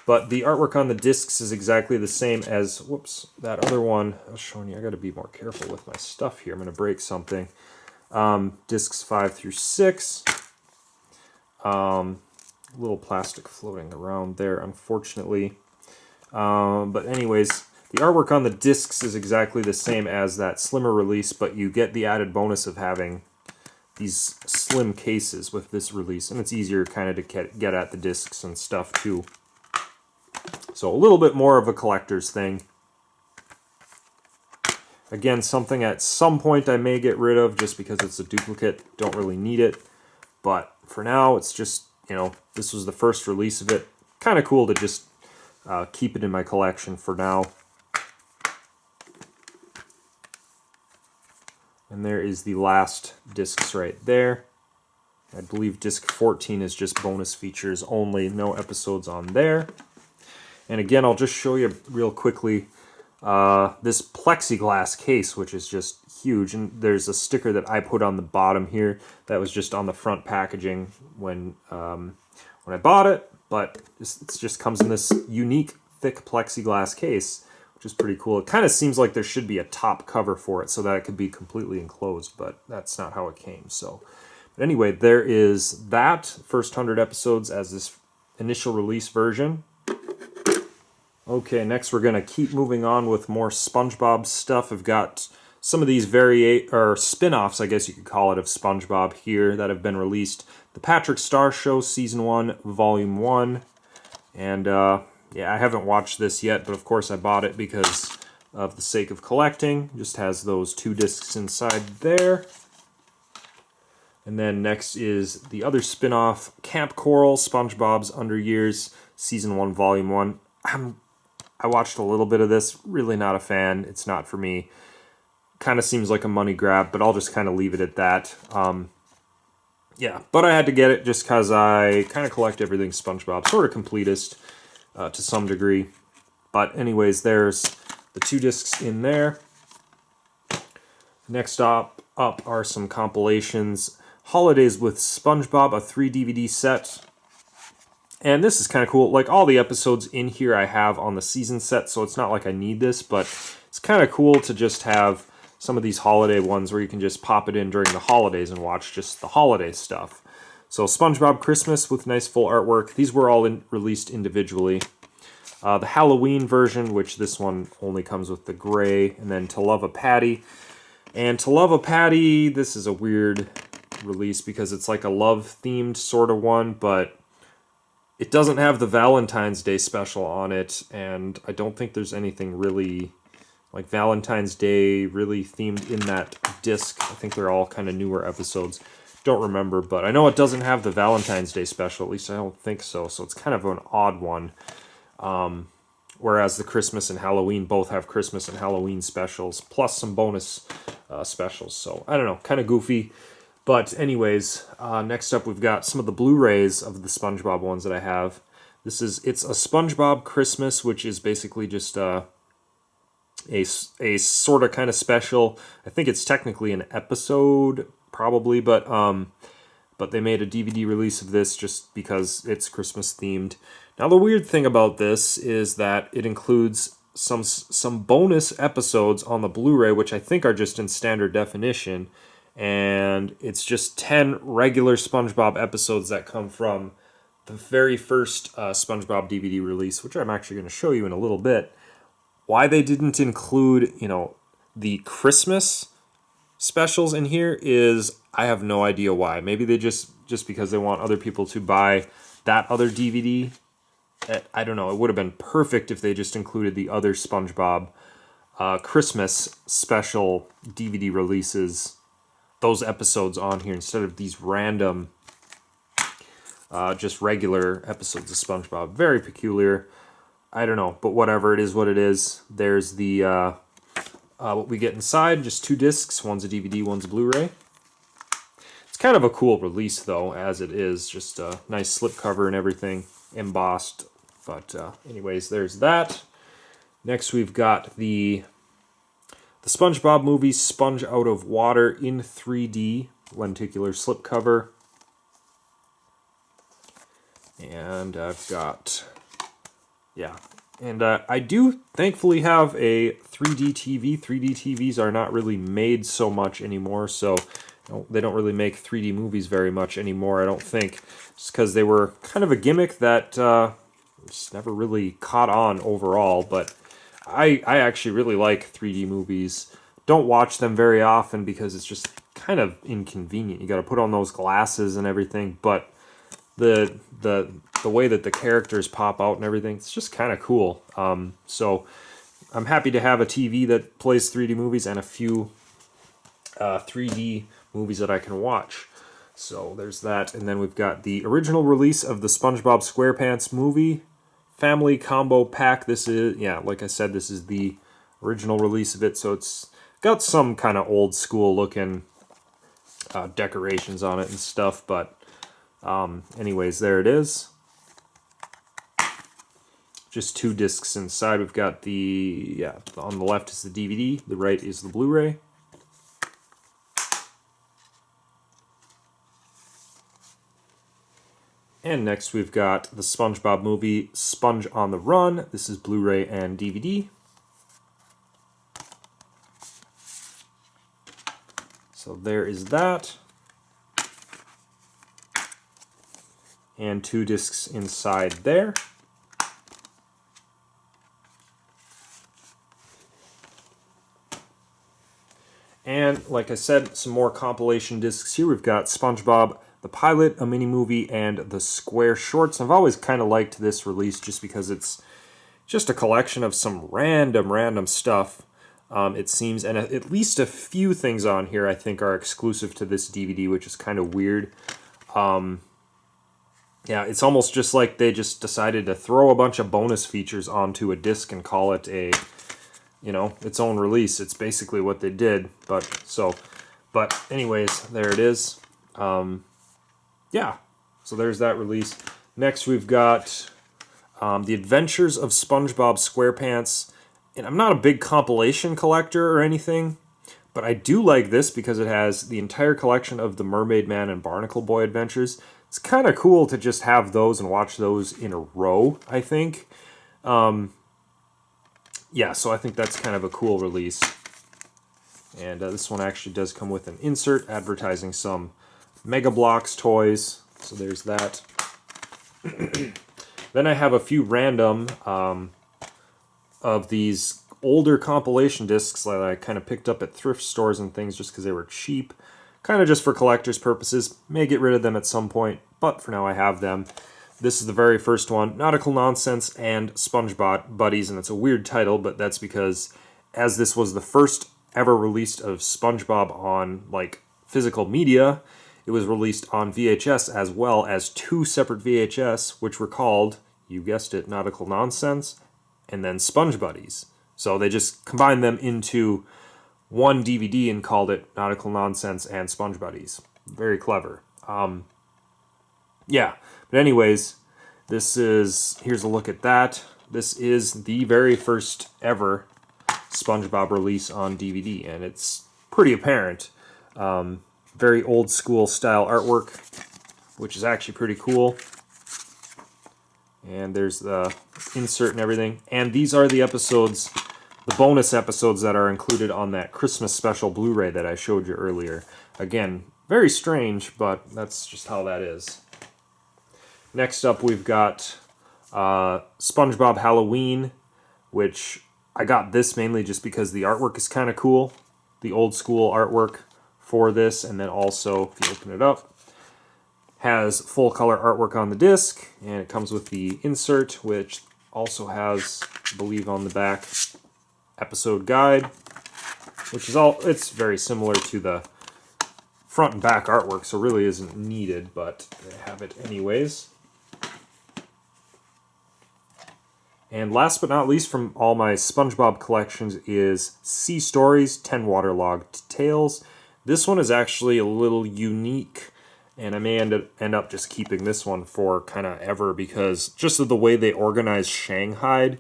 But the artwork on the discs is exactly the same as, that other one I was showing you. I got to be more careful with my stuff here. I'm going to break something. Discs 5 through 6. Little plastic floating around there, unfortunately. But anyways, the artwork on the discs is exactly the same as that slimmer release, but you get the added bonus of having these slim cases with this release, and it's easier kind of to get at the discs and stuff too. So a little bit more of a collector's thing. Again, something at some point I may get rid of just because it's a duplicate. Don't really need it. But for now, it's just, this was the first release of it. Kind of cool to just keep it in my collection for now. And there is the last discs right there. I believe disc 14 is just bonus features only, no episodes on there. And again, I'll just show you real quickly this plexiglass case, which is just huge. And there's a sticker that I put on the bottom here that was just on the front packaging when I bought it. But it just comes in this unique thick plexiglass case, which is pretty cool. It kind of seems like there should be a top cover for it so that it could be completely enclosed, but that's not how it came. So, but anyway, there is that first 100 episodes as this initial release version. Okay, next we're going to keep moving on with more SpongeBob stuff. I've got some of these spin-offs, I guess you could call it, of SpongeBob here that have been released. The Patrick Star Show Season 1, Volume 1. And, yeah, I haven't watched this yet, but of course I bought it because of the sake of collecting. Just has those 2 discs inside there. And then next is the other spin-off, Camp Coral, SpongeBob's Under Years, Season 1, Volume 1. I watched a little bit of this, really not a fan. It's not for me. Kind of seems like a money grab, but I'll just kind of leave it at that. Yeah, but I had to get it just because I kind of collect everything SpongeBob, sort of completist to some degree. But anyways, there's the 2 discs in there. Next up are some compilations. Holidays with SpongeBob, a 3 DVD set. And this is kind of cool. Like, all the episodes in here I have on the season set, so it's not like I need this, but it's kind of cool to just have some of these holiday ones where you can just pop it in during the holidays and watch just the holiday stuff. So SpongeBob Christmas with nice full artwork. These were all released individually. The Halloween version, which this one only comes with the gray, and then To Love a Patty. And To Love a Patty, this is a weird release because it's like a love-themed sort of one, but it doesn't have the Valentine's Day special on it, and I don't think there's anything really like Valentine's Day really themed in that disc. I think they're all kind of newer episodes. Don't remember, but I know it doesn't have the Valentine's Day special. At least I don't think so. So it's kind of an odd one. Whereas the Christmas and Halloween both have Christmas and Halloween specials, plus some bonus specials. So I don't know, kind of goofy. But anyways, next up we've got some of the Blu-rays of the SpongeBob ones that I have. It's a SpongeBob Christmas, which is basically just a sort of kind of special. I think it's technically an episode, probably, but they made a DVD release of this just because it's Christmas themed. Now the weird thing about this is that it includes some bonus episodes on the Blu-ray, which I think are just in standard definition. And it's just 10 regular SpongeBob episodes that come from the very first SpongeBob DVD release, which I'm actually going to show you in a little bit. Why they didn't include, the Christmas specials in here is, I have no idea why. Maybe they just because they want other people to buy that other DVD. I don't know. It would have been perfect if they just included the other SpongeBob Christmas special DVD releases, those episodes on here instead of these random, just regular episodes of SpongeBob. Very peculiar. I don't know, but whatever, it is what it is. There's the, what we get inside, just 2 discs. One's a DVD, one's a Blu-ray. It's kind of a cool release, though, as it is. Just a nice slipcover and everything, embossed. But anyways, there's that. Next, we've got the SpongeBob movie Sponge Out of Water in 3D, lenticular slipcover. And I've got, and I do thankfully have a 3D TV. 3D TVs are not really made so much anymore, so they don't really make 3D movies very much anymore, I don't think. Just because they were kind of a gimmick that just never really caught on overall, but I actually really like 3D movies. Don't watch them very often because it's just kind of inconvenient. You got to put on those glasses and everything, but the way that the characters pop out and everything, it's just kind of cool. So I'm happy to have a TV that plays 3D movies and a few 3D movies that I can watch. So there's that, and then we've got the original release of the SpongeBob SquarePants movie Family Combo Pack. This is, like I said, this is the original release of it, so it's got some kind of old school looking decorations on it and stuff, but anyways, there it is. just 2 discs inside. We've got on the left is the DVD, the right is the Blu-ray. And next we've got the SpongeBob movie, Sponge on the Run. This is Blu-ray and DVD. So there is that. And 2 discs inside there. And like I said, some more compilation discs here. We've got SpongeBob the Pilot, a mini movie, and the Square Shorts. I've always kind of liked this release just because it's just a collection of some random stuff, it seems. And at least a few things on here I think are exclusive to this DVD, which is kind of weird. Yeah, it's almost just like they just decided to throw a bunch of bonus features onto a disc and call it a, its own release. It's basically what they did. But anyways, there it is. Yeah, so there's that release. Next we've got The Adventures of SpongeBob SquarePants. And I'm not a big compilation collector or anything, but I do like this because it has the entire collection of the Mermaid Man and Barnacle Boy adventures. It's kind of cool to just have those and watch those in a row, I think. Yeah, so I think that's kind of a cool release. And this one actually does come with an insert advertising some Mega Bloks toys. So there's that. Then I have a few random of these older compilation discs that I kind of picked up at thrift stores and things just because they were cheap. Kind of just for collector's purposes. May get rid of them at some point, but for now I have them. This is the very first one, Nautical Nonsense and SpongeBob Buddies, and it's a weird title, but that's because as this was the first ever released of SpongeBob on physical media, it was released on VHS as well as 2 separate VHS, which were called, you guessed it, Nautical Nonsense and then Sponge Buddies. So they just combined them into one DVD and called it Nautical Nonsense and Sponge Buddies. Very clever. Yeah, but anyways, here's a look at that. This is the very first ever SpongeBob release on DVD, and it's pretty apparent. Very old school style artwork, which is actually pretty cool. And there's the insert and everything. And these are the episodes, the bonus episodes that are included on that Christmas special Blu-ray that I showed you earlier. Again, very strange, but that's just how that is. Next up, we've got SpongeBob Halloween, which I got this mainly just because the artwork is kind of cool. The old school artwork for this, and then also, if you open it up, has full color artwork on the disc, and it comes with the insert, which also has, I believe on the back, episode guide, which is it's very similar to the front and back artwork, so really isn't needed, but they have it anyways. And last but not least from all my SpongeBob collections is Sea Stories 10 Waterlogged Tales. This one is actually a little unique, and I may end up just keeping this one for kind of ever because just of the way they organize Shanghai.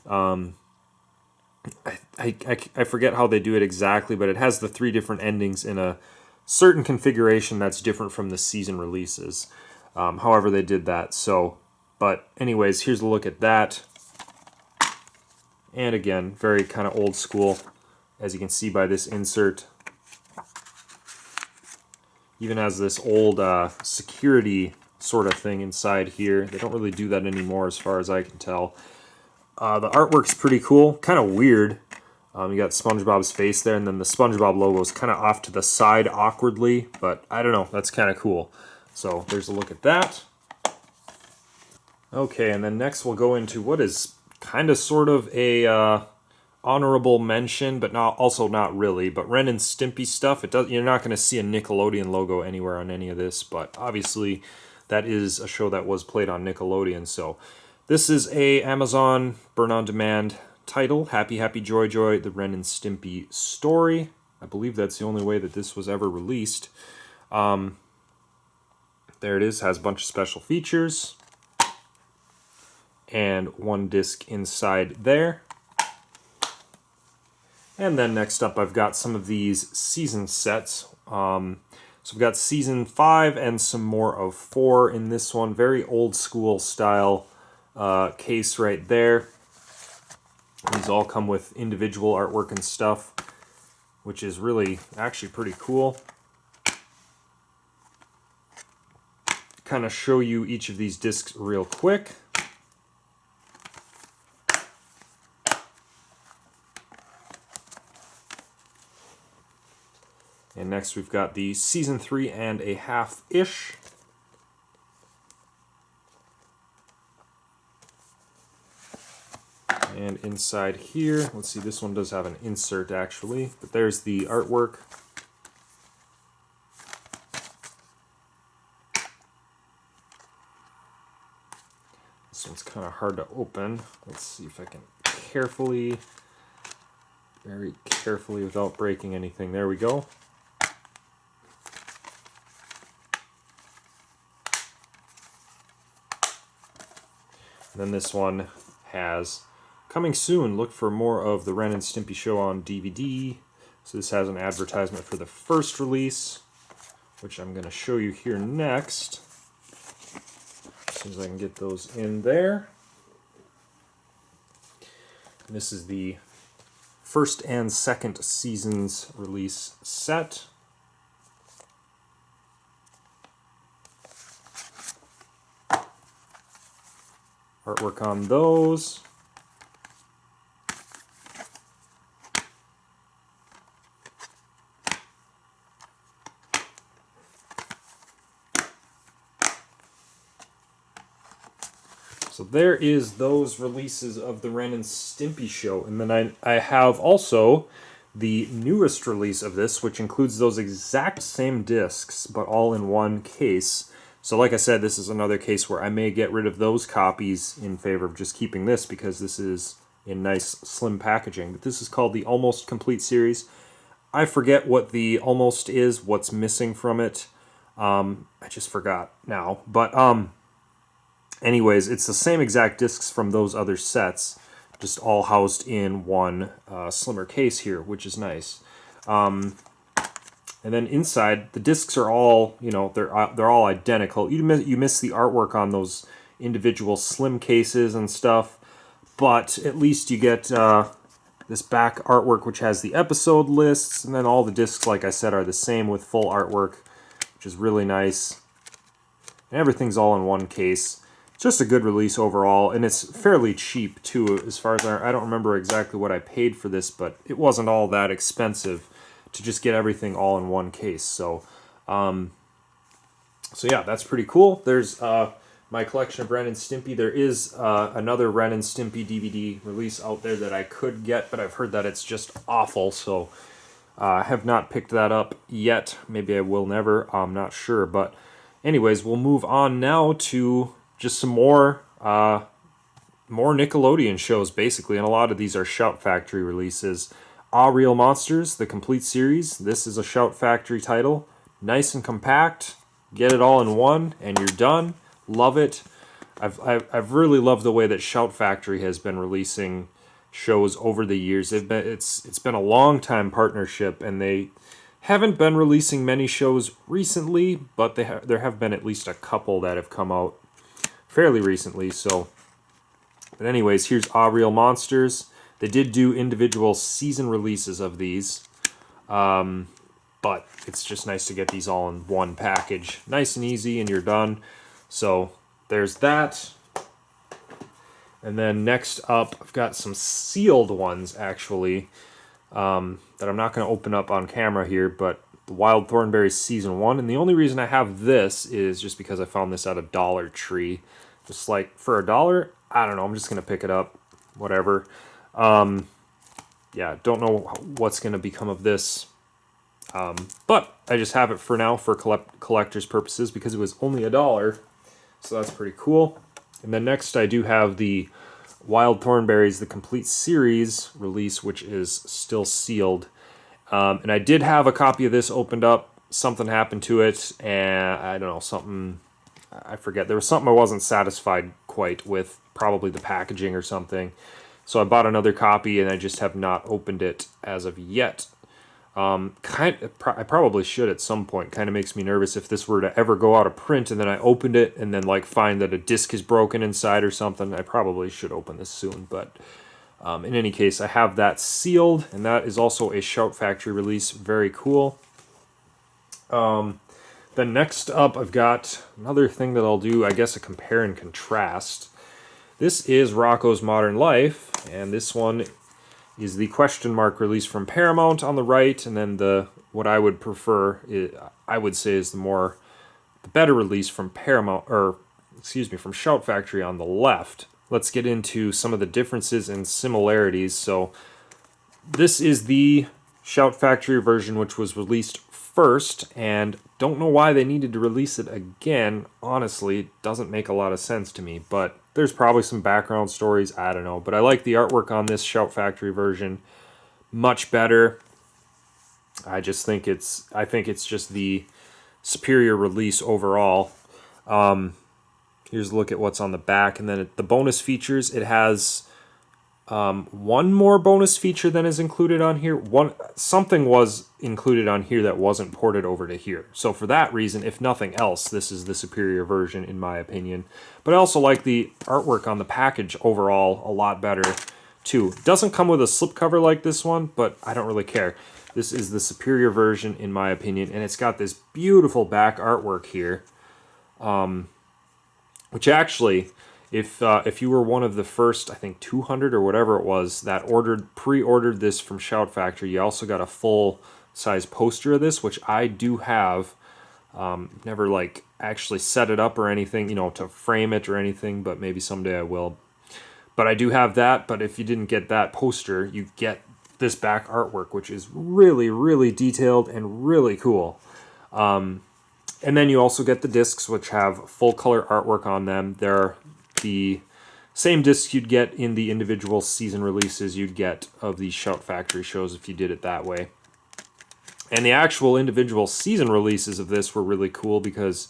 I forget how they do it exactly, but it has the 3 different endings in a certain configuration that's different from the season releases. However they did that. But anyways, here's a look at that. And again, very kind of old school, as you can see by this insert. Even has this old security sort of thing inside here. They don't really do that anymore as far as I can tell. The artwork's pretty cool, kind of weird. You got SpongeBob's face there, and then the SpongeBob logo is kind of off to the side awkwardly, but I don't know, that's kind of cool. So there's a look at that. Okay, and then next we'll go into what is kind of sort of a honorable mention, but also not really. But Ren and Stimpy stuff. You're not going to see a Nickelodeon logo anywhere on any of this, but obviously that is a show that was played on Nickelodeon. So this is a Amazon Burn on Demand title, Happy Happy Joy Joy, the Ren and Stimpy story. I believe that's the only way that this was ever released. There it is. Has a bunch of special features. and 1 disc inside there. And then next up, I've got some of these season sets. So we've got season 5 and some more of 4 in this one. Very old school style case right there. These all come with individual artwork and stuff, which is really actually pretty cool. Kind of show you each of these discs real quick. And next we've got the season 3 and a half-ish. And inside here, let's see, this one does have an insert actually, but there's the artwork. This one's kind of hard to open. Let's see if I can very carefully, without breaking anything. There we go. And then this one has coming soon. Look for more of the Ren and Stimpy show on DVD. So this has an advertisement for the first release, which I'm going to show you here next. As soon as I can get those in there. And this is the first and second season's release set. Artwork on those. So there is those releases of the Ren and Stimpy show. And then I have also the newest release of this, which includes those exact same discs, but all in one case. So like I said, this is another case where I may get rid of those copies in favor of just keeping this, because this is in nice slim packaging. But this is called the Almost Complete series. I forget what the Almost is, what's missing from it. I just forgot now. But anyways, it's the same exact discs from those other sets, just all housed in one slimmer case here, which is nice. And then inside, the discs are all, you know, they're all identical. You miss the artwork on those individual slim cases and stuff, but at least you get this back artwork, which has the episode lists, and then all the discs, like I said, are the same with full artwork, which is really nice. And everything's all in one case. Just a good release overall, and it's fairly cheap too. As far as I don't remember exactly what I paid for this, but it wasn't all that expensive to just get everything all in one case. So yeah, that's pretty cool. There's my collection of Ren and Stimpy. There is another Ren and Stimpy DVD release out there that I could get, but I've heard that it's just awful, so I have not picked that up yet. Maybe I will never. I'm not sure. But anyways, we'll move on now to just some more Nickelodeon shows, basically, and a lot of these are Shout Factory releases. Real Monsters, the complete series. This is a Shout Factory title. Nice and compact. Get it all in one, and you're done. Love it. I've really loved the way that Shout Factory has been releasing shows over the years. It's been a long time partnership, and they haven't been releasing many shows recently, but there have been at least a couple that have come out fairly recently. So, but anyways, here's Real Monsters. They did do individual season releases of these, but it's just nice to get these all in one package. Nice and easy, and you're done. So there's that. And then next up, I've got some sealed ones, actually, that I'm not going to open up on camera here, but the Wild Thornberrys Season 1. And the only reason I have this is just because I found this at a Dollar Tree. Just like, for $1, I don't know, I'm just going to pick it up, whatever. Yeah, don't know what's going to become of this, but I just have it for now for collector's purposes because it was only $1, so that's pretty cool. And then next I do have the Wild Thornberrys, the complete series release, which is still sealed. And I did have a copy of this opened up. Something happened to it, and I don't know, I forget. There was something I wasn't satisfied quite with probably the packaging or something. So I bought another copy, and I just have not opened it as of yet. I probably should at some point. Kind of makes me nervous if this were to ever go out of print, and then I opened it, and then like find that a disc is broken inside or something. I probably should open this soon, but in any case, I have that sealed, and that is also a Shout Factory release. Very cool. Then next up, I've got another thing that I'll do, I guess, a compare and contrast. This is Rocko's Modern Life, and this one is the question mark release from Paramount on the right, and then what I would prefer, I would say, is the better release from from Shout Factory on the left. Let's get into some of the differences and similarities. So this is the Shout Factory version, which was released first, and don't know why they needed to release it again. Honestly, it doesn't make a lot of sense to me, but there's probably some background stories, I don't know. But I like the artwork on this Shout Factory version much better. I think it's just the superior release overall. Here's a look at what's on the back, and then the bonus features. It has one more bonus feature than is included on here. Something was included on here that wasn't ported over to here. So for that reason, if nothing else, this is the superior version in my opinion. But I also like the artwork on the package overall a lot better too. It doesn't come with a slipcover like this one, but I don't really care. This is the superior version in my opinion, and it's got this beautiful back artwork here. Which actually, if you were one of the first, I think 200 or whatever it was, that pre-ordered this from Shout Factory, you also got a full-size poster of this, which I do have. Never like actually set it up or anything, to frame it or anything, but maybe someday I will. But I do have that. But if you didn't get that poster, you get this back artwork, which is really, really detailed and really cool. And then you also get the discs, which have full color artwork on them. They're the same discs you'd get in the individual season releases you'd get of the Shout Factory shows if you did it that way. And the actual individual season releases of this were really cool because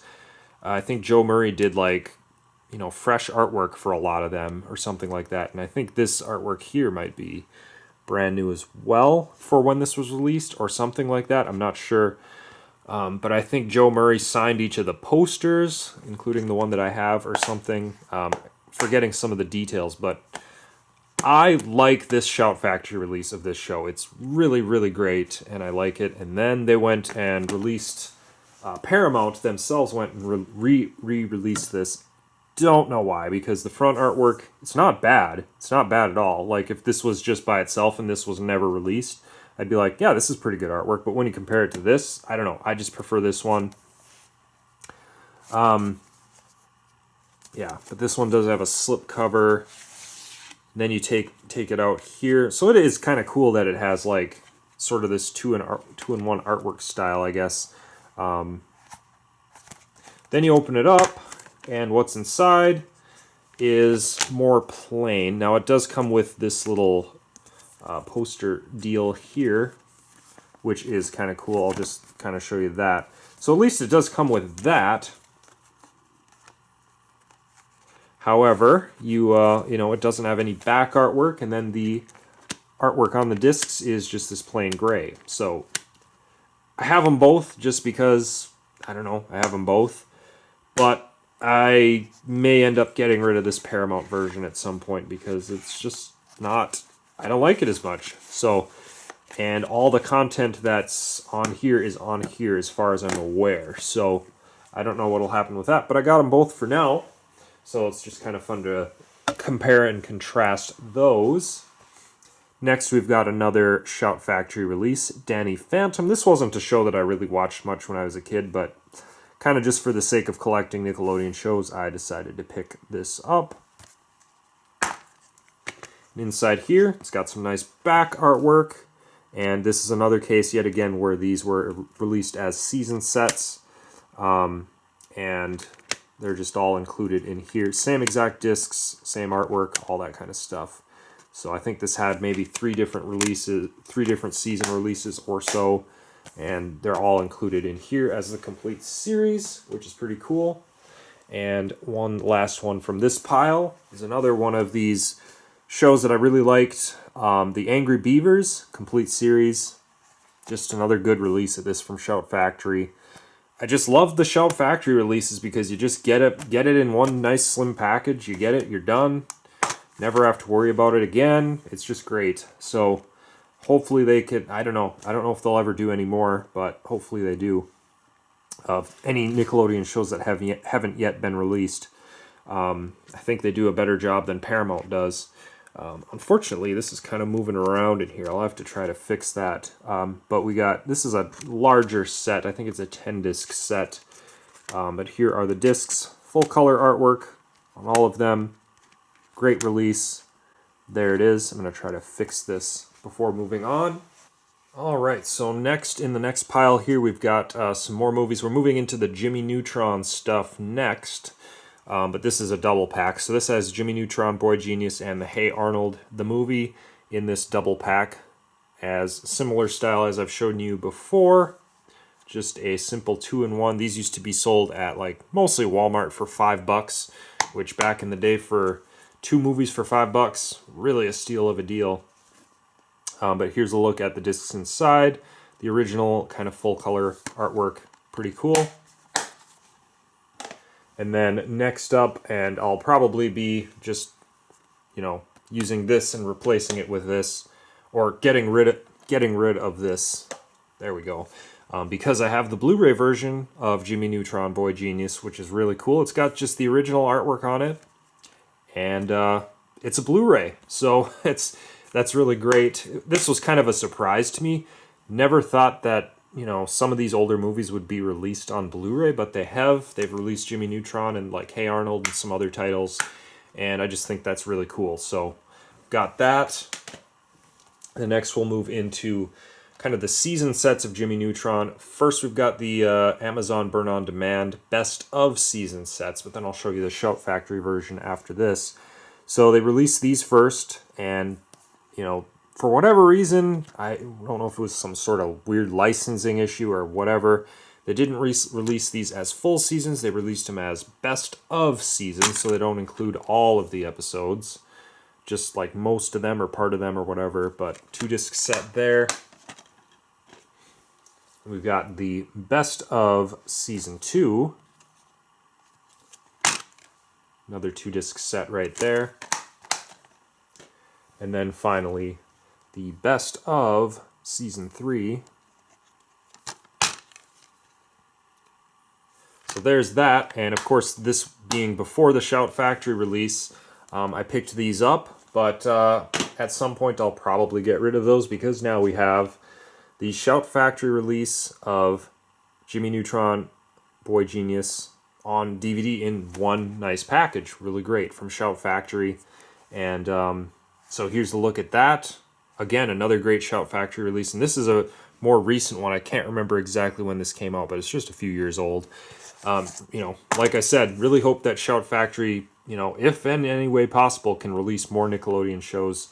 I think Joe Murray did fresh artwork for a lot of them or something like that. And I think this artwork here might be brand new as well for when this was released or something like that. I'm not sure. But I think Joe Murray signed each of the posters, including the one that I have or something. Forgetting some of the details, but I like this Shout Factory release of this show. It's really, really great, and I like it. And then they went and released, Paramount themselves went and re-released this. Don't know why, because the front artwork, it's not bad. It's not bad at all. Like, if this was just by itself and this was never released, I'd be like, yeah, this is pretty good artwork. But when you compare it to this, I don't know. I just prefer this one. Yeah, but this one does have a slip cover. Then you take it out here. So it is kind of cool that it has like sort of this two-in-one artwork style, I guess. Then you open it up, and what's inside is more plain. Now it does come with this little poster deal here, which is kind of cool. I'll just kind of show you that. So at least it does come with that. However, it doesn't have any back artwork, and then the artwork on the discs is just this plain gray. So I have them both just because, I don't know, I have them both. But I may end up getting rid of this Paramount version at some point because it's just not, I don't like it as much. So, and all the content that's on here is on here as far as I'm aware. So I don't know what'll happen with that, but I got them both for now. So it's just kind of fun to compare and contrast those. Next, we've got another Shout Factory release, Danny Phantom. This wasn't a show that I really watched much when I was a kid, but kind of just for the sake of collecting Nickelodeon shows, I decided to pick this up. And inside here, it's got some nice back artwork. And this is another case, yet again, where these were released as season sets. And they're just all included in here. Same exact discs, same artwork, all that kind of stuff. So I think this had maybe three different season releases or so, and they're all included in here as the complete series, which is pretty cool. And one last one from this pile is another one of these shows that I really liked. The Angry Beavers, complete series. Just another good release of this from Shout Factory. I just love the Shout Factory releases because you just get it in one nice slim package. You get it, you're done. Never have to worry about it again. It's just great. So hopefully they could, I don't know if they'll ever do any more, but hopefully they do. Of any Nickelodeon shows that haven't yet been released. I think they do a better job than Paramount does. Unfortunately, this is kind of moving around in here. I'll have to try to fix that. But this is a larger set. I think it's a 10-disc set. But here are the discs. Full color artwork on all of them. Great release. There it is. I'm going to try to fix this before moving on. Alright, so next, in the next pile here, we've got some more movies. We're moving into the Jimmy Neutron stuff next. But this is a double pack. So this has Jimmy Neutron, Boy Genius, and the Hey Arnold, the movie, in this double pack. As similar style as I've shown you before. Just a simple 2-in-1. These used to be sold at mostly Walmart for $5, which back in the day for 2 movies for $5, really a steal of a deal. But here's a look at the discs inside. The original kind of full color artwork, pretty cool. And then next up, and I'll probably be just, using this and replacing it with this, or getting rid of this. There we go. Because I have the Blu-ray version of Jimmy Neutron, Boy Genius, which is really cool. It's got just the original artwork on it, and it's a Blu-ray, so that's really great. This was kind of a surprise to me. Never thought that, some of these older movies would be released on Blu-ray, but they have. They've released Jimmy Neutron and Hey Arnold and some other titles, and I just think that's really cool. So, got that. The next we'll move into kind of the season sets of Jimmy Neutron. First, we've got the Amazon Burn On Demand Best of Season sets, but then I'll show you the Shout Factory version after this. So they released these first, and for whatever reason, I don't know if it was some sort of weird licensing issue or whatever, they didn't release these as full seasons. They released them as best of seasons, so they don't include all of the episodes, just most of them or part of them or whatever, but 2-disc set there. We've got the best of season 2. Another 2-disc set right there. And then finally, the best of season 3. So there's that, and of course, this being before the Shout Factory release, I picked these up, but at some point I'll probably get rid of those because now we have the Shout Factory release of Jimmy Neutron, Boy Genius on DVD in one nice package. Really great from Shout Factory. And so here's a look at that. Again, another great Shout Factory release. And this is a more recent one. I can't remember exactly when this came out, but it's just a few years old. Like I said, really hope that Shout Factory, if in any way possible, can release more Nickelodeon shows.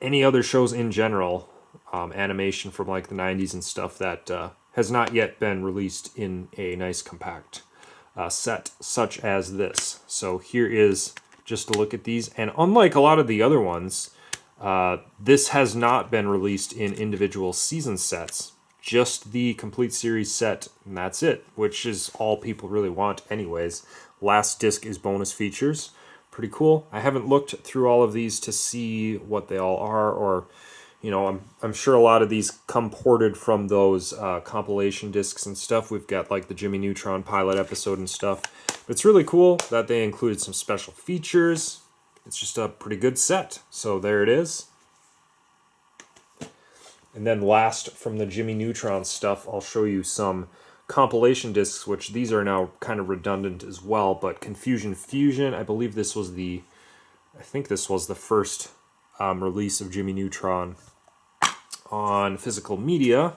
Any other shows in general, animation from the 90s and stuff that has not yet been released in a nice compact set such as this. So here is just a look at these, and unlike a lot of the other ones, this has not been released in individual season sets, just the complete series set, and that's it, which is all people really want anyways. Last disc is bonus features. Pretty cool. I haven't looked through all of these to see what they all are, or I'm sure a lot of these come ported from those compilation discs and stuff. We've got the Jimmy Neutron pilot episode and stuff. But it's really cool that they included some special features. It's just a pretty good set. So there it is. And then last from the Jimmy Neutron stuff, I'll show you some compilation discs, which these are now kind of redundant as well. But Confusion Fusion, I believe this was the first release of Jimmy Neutron on physical media.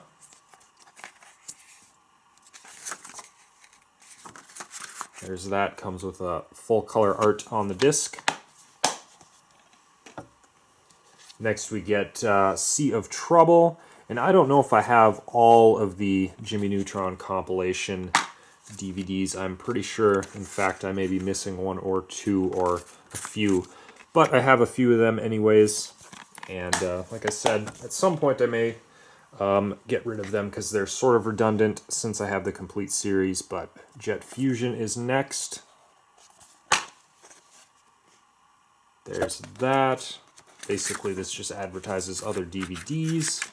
There's that, comes with a full color art on the disc. Next we get Sea of Trouble, and I don't know if I have all of the Jimmy Neutron compilation DVDs. I'm pretty sure, in fact, I may be missing one or two or a few, but I have a few of them anyways. And like I said, at some point I may get rid of them because they're sort of redundant since I have the complete series. But Jet Fusion is next. There's that. Basically, this just advertises other DVDs.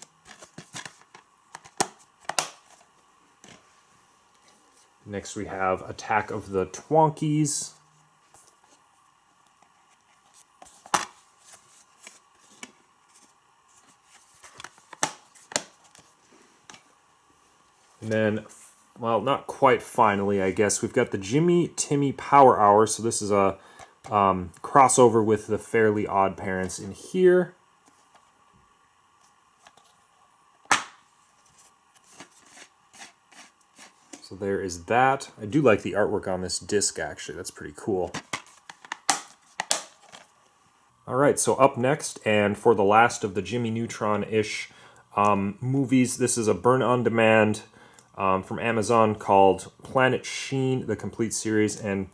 Next we have Attack of the Twonkies. And then, well, not quite finally, I guess, we've got the Jimmy Timmy Power Hour. So this is a crossover with the Fairly Odd Parents in here. So there is that. I do like the artwork on this disc, actually. That's pretty cool. All right, so up next, and for the last of the Jimmy Neutron-ish movies, this is a burn-on-demand from Amazon called Planet Sheen, the complete series. And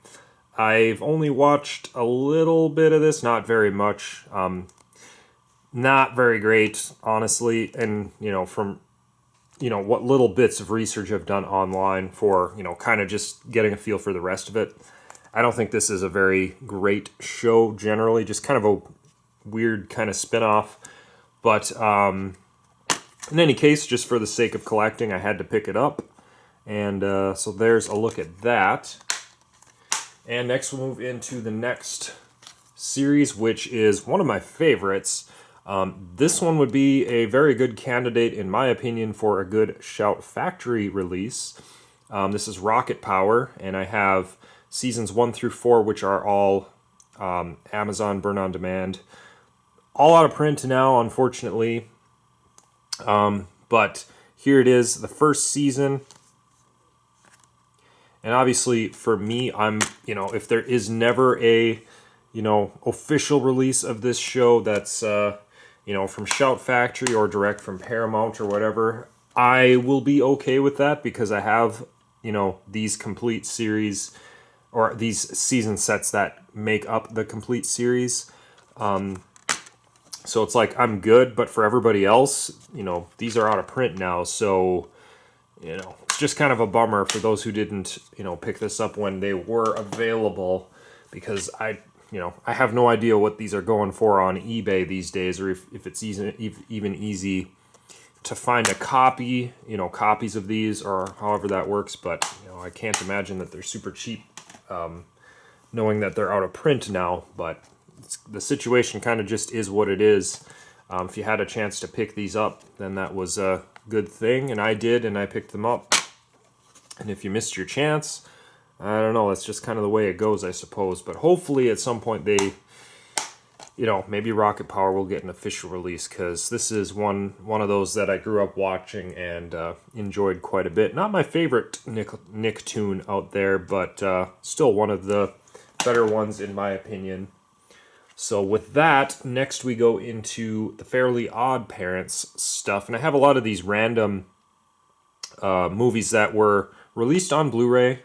I've only watched a little bit of this, not very much. Not very great, honestly. And, you know, from what little bits of research I've done online for, kind of just getting a feel for the rest of it. I don't think this is a very great show generally, just kind of a weird kind of spin-off. But in any case, just for the sake of collecting, I had to pick it up. And so there's a look at that. And next we'll move into the next series, which is one of my favorites. This one would be a very good candidate, in my opinion, for a good Shout Factory release. This is Rocket Power, and I have seasons 1 through 4, which are all Amazon Burn On Demand. All out of print now, unfortunately. But here it is, the first season. And obviously, for me, I'm, if there is never a, official release of this show that's, from Shout Factory or direct from Paramount or whatever, I will be okay with that because I have, these complete series or these season sets that make up the complete series. So it's like I'm good, but for everybody else, these are out of print now. So, it's just kind of a bummer for those who didn't, pick this up when they were available, because I have no idea what these are going for on eBay these days, or if it's even easy to find a copy, copies of these, or however that works. But, I can't imagine that they're super cheap, knowing that they're out of print now. But the situation kind of just is what it is. If you had a chance to pick these up, then that was a good thing, and I did, and I picked them up. And if you missed your chance, I don't know, that's just kind of the way it goes, I suppose. But hopefully at some point they, maybe Rocket Power will get an official release, because this is one of those that I grew up watching and enjoyed quite a bit. Not my favorite Nicktoon out there, but still one of the better ones in my opinion. So with that, next we go into the Fairly Odd Parents stuff. And I have a lot of these random movies that were released on Blu-ray,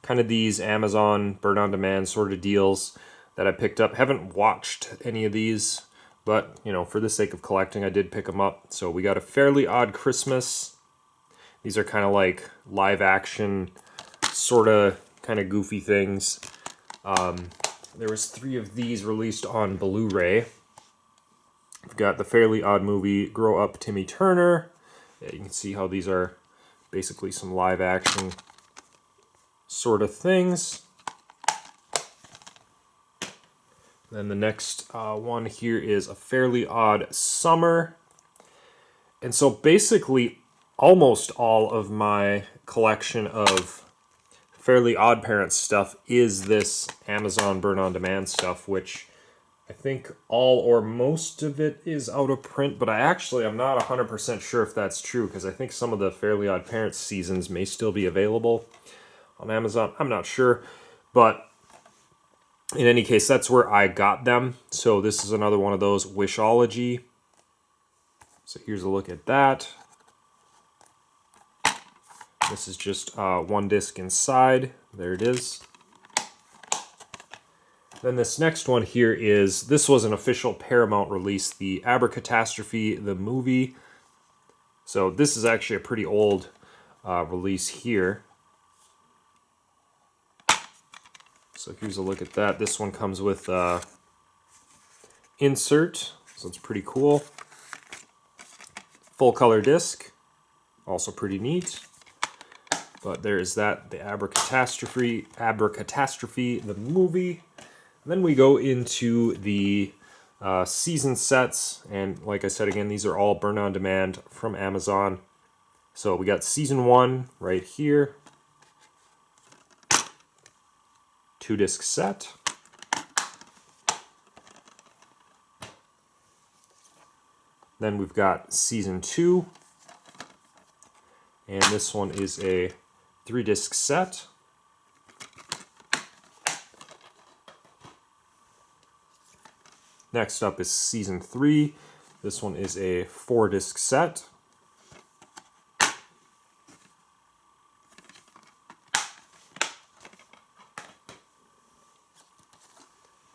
kind of these Amazon Burn On Demand sort of deals that I picked up. Haven't watched any of these, but, for the sake of collecting, I did pick them up. So we got A Fairly Odd Christmas. These are kind of like live action, sort of kind of goofy things. There was 3 of these released on Blu-ray. We've got the Fairly Odd Movie, Grow Up Timmy Turner. Yeah, you can see how these are basically some live action sort of things. Then the next one here is A Fairly Odd Summer. And so basically almost all of my collection of Fairly Odd Parents stuff is this Amazon Burn On Demand stuff, which I think all or most of it is out of print, but I'm not 100% sure if that's true, because I think some of the Fairly Odd Parents seasons may still be available on Amazon. I'm not sure, but in any case, that's where I got them. So this is another one of those, Wishology. So here's a look at that. This is just one disc inside. There it is. Then this next one here this was an official Paramount release, the Abracatastrophe, the movie. So this is actually a pretty old release here. So here's a look at that. This one comes with insert, so it's pretty cool. Full color disc, also pretty neat. But there is that, the Abracatastrophe, the movie. And then we go into the season sets, and like I said again, these are all burn on demand from Amazon. So we got season 1 right here. 2-disc set. Then we've got season 2. And this one is a 3-disc set. Next up is season 3. This one is a 4-disc set.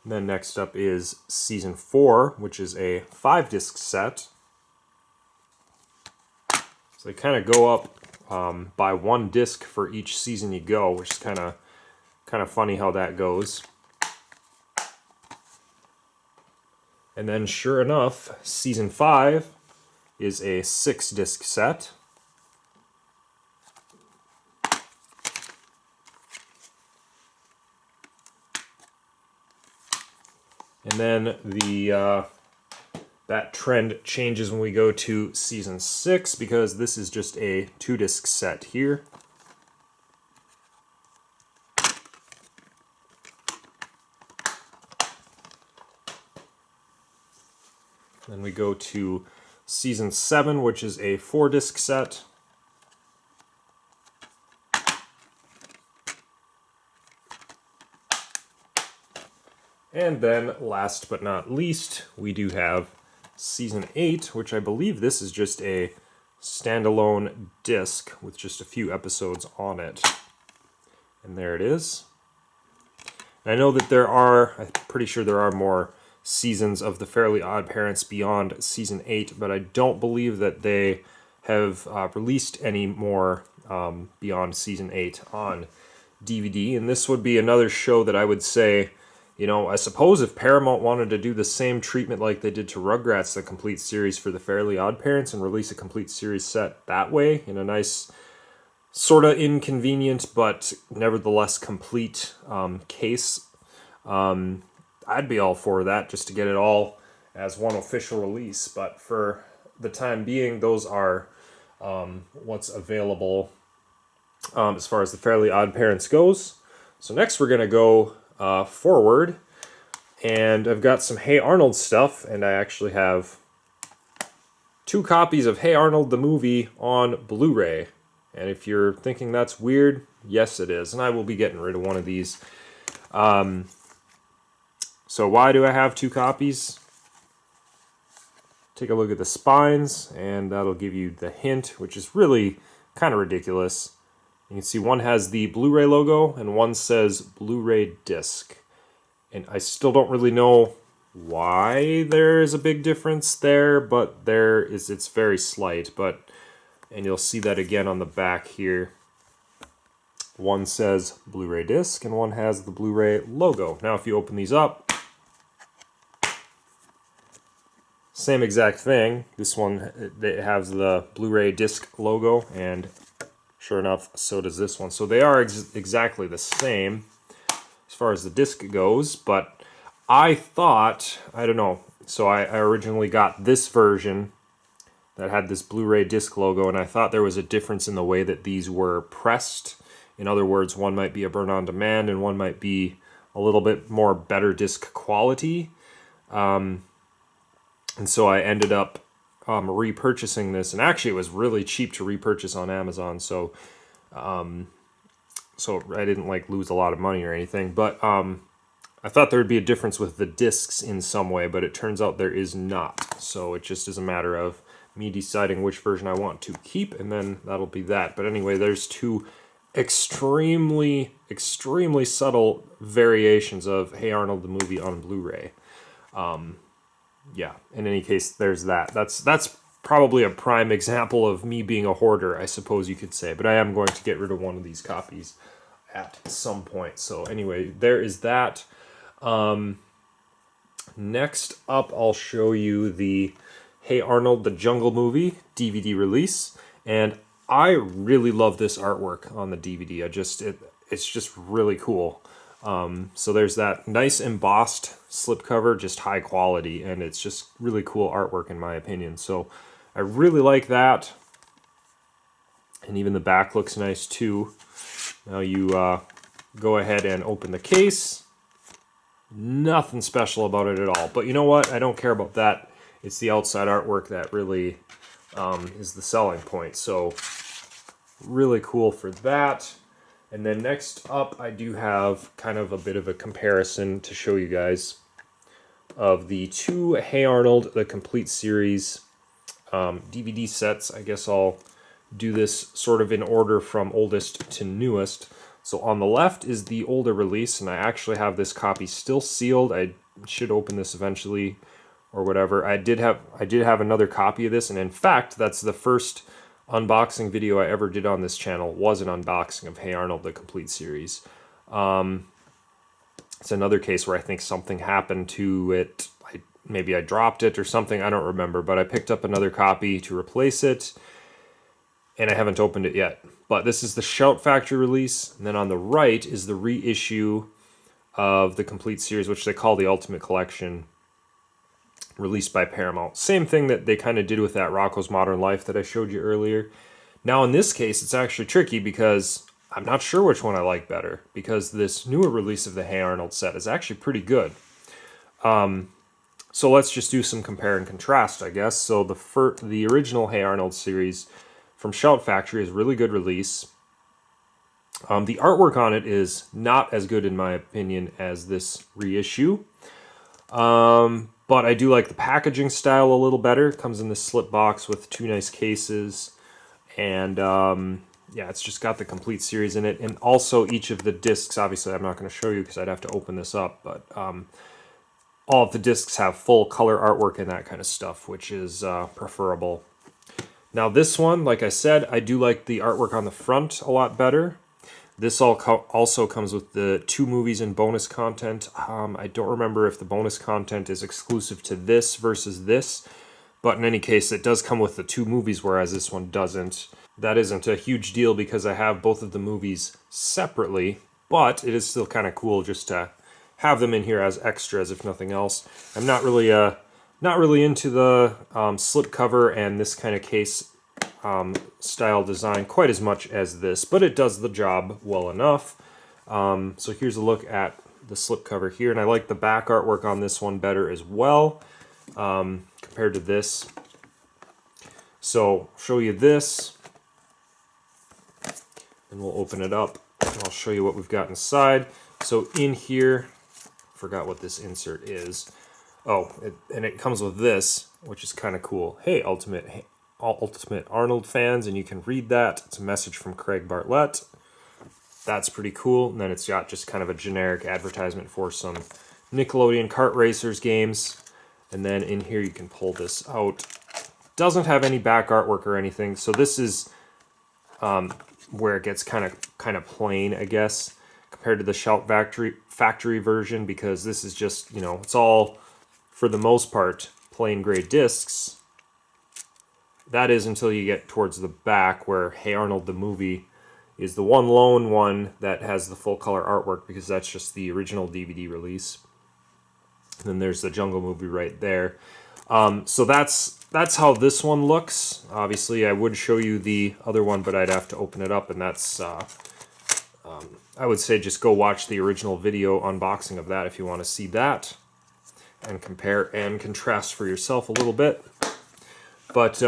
And then next up is season 4, which is a 5-disc set. So they kind of go up by 1 disc for each season you go, which is kind of funny how that goes. And then sure enough, season 5 is a 6-disc set. And then that trend changes when we go to season 6, because this is just a 2-disc set here. Then we go to season 7, which is a 4-disc set. And then, last but not least, we do have season 8, which I believe this is just a standalone disc with just a few episodes on it. And there it is. And I know that I'm pretty sure there are more seasons of the Fairly OddParents beyond season 8, but I don't believe that they have released any more beyond season 8 on DVD. And this would be another show that I would say, you know, I suppose if Paramount wanted to do the same treatment like they did to Rugrats, the complete series for the Fairly OddParents, and release a complete series set that way, in a nice, sort of inconvenient, but nevertheless complete case, I'd be all for that, just to get it all as one official release. But for the time being, those are what's available as far as the Fairly OddParents goes. So next we're going to go forward, and I've got some Hey Arnold stuff, and I actually have 2 copies of Hey Arnold the movie on Blu-ray. And if you're thinking that's weird, yes it is, and I will be getting rid of one of these. So why do I have 2 copies? Take a look at the spines, and that'll give you the hint, which is really kind of ridiculous. You can see one has the Blu-ray logo, and one says Blu-ray disc. And I still don't really know why there is a big difference there, but it's very slight. And you'll see that again on the back here. One says Blu-ray disc, and one has the Blu-ray logo. Now if you open these up, same exact thing. This one, it has the Blu-ray disc logo, and sure enough, so does this one. So they are exactly the same as far as the disc goes, but I thought, I don't know, so I originally got this version that had this Blu-ray disc logo, and I thought there was a difference in the way that these were pressed. In other words, one might be a burn on demand, and one might be a little bit more better disc quality. And so I ended up repurchasing this, and actually it was really cheap to repurchase on Amazon, so I didn't lose a lot of money or anything. But I thought there would be a difference with the discs in some way, but it turns out there is not. So it just is a matter of me deciding which version I want to keep, and then that'll be that. But anyway, there's two extremely subtle variations of Hey Arnold the movie on Blu-ray. Yeah, in any case, there's that. That's probably a prime example of me being a hoarder, I suppose you could say. But I am going to get rid of one of these copies at some point. So anyway, there is that. Next up, I'll show you the Hey Arnold the Jungle Movie DVD release. And I really love this artwork on the DVD. It's just really cool. So there's that nice embossed slipcover, just high quality, and it's just really cool artwork in my opinion. So I really like that. And even the back looks nice too. Now you go ahead and open the case. Nothing special about it at all. But you know what? I don't care about that. It's the outside artwork that really is the selling point. So really cool for that. And then next up, I do have kind of a bit of a comparison to show you guys of the two Hey Arnold, the complete series DVD sets. I guess I'll do this sort of in order from oldest to newest. So on the left is the older release, and I actually have this copy still sealed. I should open this eventually or whatever. I did have another copy of this, and in fact, that's the first unboxing video I ever did on this channel, was an unboxing of Hey Arnold, the complete series. It's another case where I think something happened to it. Maybe I dropped it or something, I don't remember, but I picked up another copy to replace it, and I haven't opened it yet. But this is the Shout Factory release, and then on the right is the reissue of the complete series, which they call the Ultimate Collection, released by Paramount. Same thing that they kind of did with that Rocko's Modern Life that I showed you earlier. Now in this case, it's actually tricky because I'm not sure which one I like better, because this newer release of the Hey Arnold set is actually pretty good. So let's just do some compare and contrast, I guess. So the original Hey Arnold series from Shout Factory is a really good release. The artwork on it is not as good in my opinion as this reissue. But I do like the packaging style a little better. It comes in this slip box with two nice cases. And yeah, it's just got the complete series in it. And also each of the discs, obviously I'm not going to show you because I'd have to open this up. But all of the discs have full color artwork and that kind of stuff, which is preferable. Now this one, like I said, I do like the artwork on the front a lot better. This also comes with the 2 movies and bonus content. I don't remember if the bonus content is exclusive to this versus this, but in any case, it does come with the 2 movies, whereas this one doesn't. That isn't a huge deal because I have both of the movies separately, but it is still kind of cool just to have them in here as extras, if nothing else. I'm not really into the slipcover and this kind of case style design quite as much as this, but it does the job well enough. So here's a look at the slipcover here, and I like the back artwork on this one better as well compared to this. So I'll show you this, and we'll open it up, and I'll show you what we've got inside. So in here, forgot what this insert is. Oh, and it comes with this, which is kind of cool. Hey, Ultimate Arnold fans, and you can read that. It's a message from Craig Bartlett. That's pretty cool. And then it's got just kind of a generic advertisement for some Nickelodeon kart racers games. And then in here you can pull this out. Doesn't have any back artwork or anything, so this is where it gets kind of plain, I guess, compared to the Shout Factory version, because this is just, you know, it's all, for the most part, plain gray discs. That is until you get towards the back where Hey Arnold the movie is the one lone one that has the full color artwork, because that's just the original DVD release. And then there's the Jungle movie right there. So that's how this one looks. Obviously, I would show you the other one, but I'd have to open it up, and that's I would say just go watch the original video unboxing of that if you want to see that and compare and contrast for yourself a little bit. But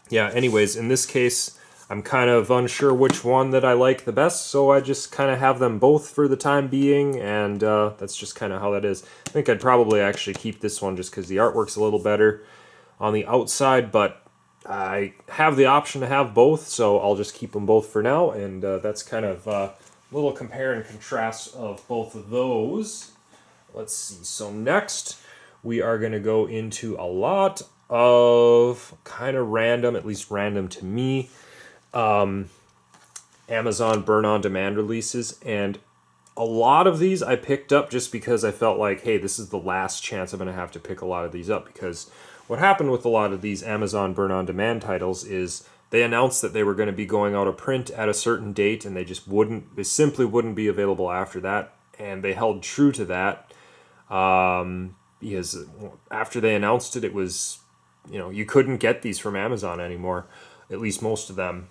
yeah, anyways, in this case, I'm kind of unsure which one that I like the best, so I just kind of have them both for the time being, and that's just kind of how that is. I think I'd probably actually keep this one just because the artwork's a little better. on the outside, but I have the option to have both, so I'll just keep them both for now, and that's kind of a little compare and contrast of both of those. Let's see, so next we are going to go into a lot of kind of random, at least random to me, Amazon burn-on-demand releases, and a lot of these I picked up just because I felt like, hey, this is the last chance I'm going to have to pick a lot of these up, because what happened with a lot of these Amazon burn-on-demand titles is they announced that they were going to be going out of print at a certain date, and they simply wouldn't be available after that, and they held true to that, because after they announced it, it was, you couldn't get these from Amazon anymore, at least most of them.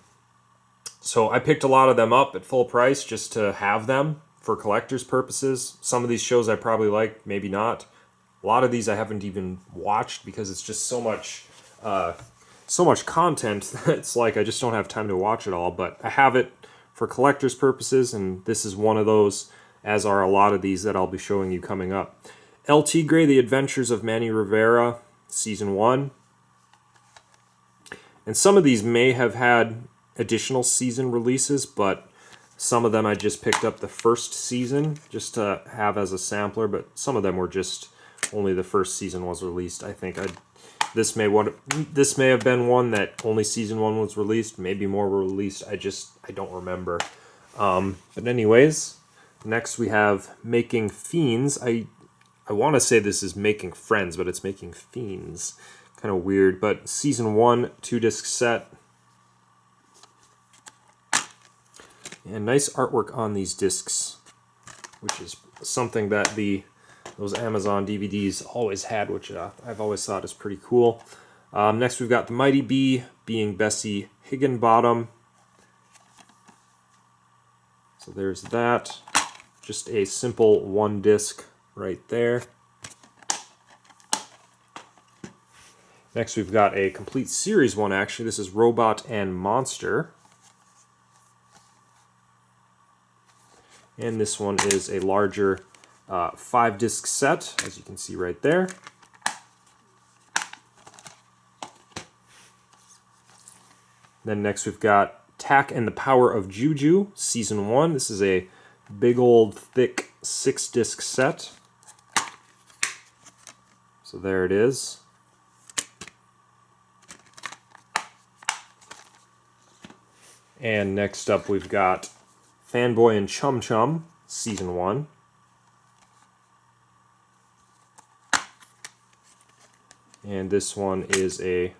So I picked a lot of them up at full price just to have them for collector's purposes. Some of these shows I probably like, maybe not. A lot of these I haven't even watched because it's just so much content that it's like I just don't have time to watch it all. But I have it for collector's purposes, and this is one of those, as are a lot of these that I'll be showing you coming up. El Tigre, The Adventures of Manny Rivera, Season 1. And some of these may have had additional season releases, but some of them I just picked up the first season just to have as a sampler, but some of them were just only the first season was released. I think this may have been one that only season 1 was released, maybe more were released. I don't remember. But anyways, next we have Making Fiends. I want to say this is Making Friends, but it's Making Fiends. Kind of weird, but season 1, 2-disc set. And nice artwork on these discs, which is something that those Amazon DVDs always had, which I've always thought is pretty cool. Next we've got The Mighty Bee, being Bessie Higginbottom. So there's that. Just a simple 1-disc right there. Next we've got a complete series one, actually. This is Robot and Monster. And this one is a larger 5-disc set, as you can see right there. Then next we've got Tak and the Power of Juju, Season 1. This is a big old thick 6-disc set. So there it is. And next up we've got Fanboy and Chum Chum, Season 1. And this one is a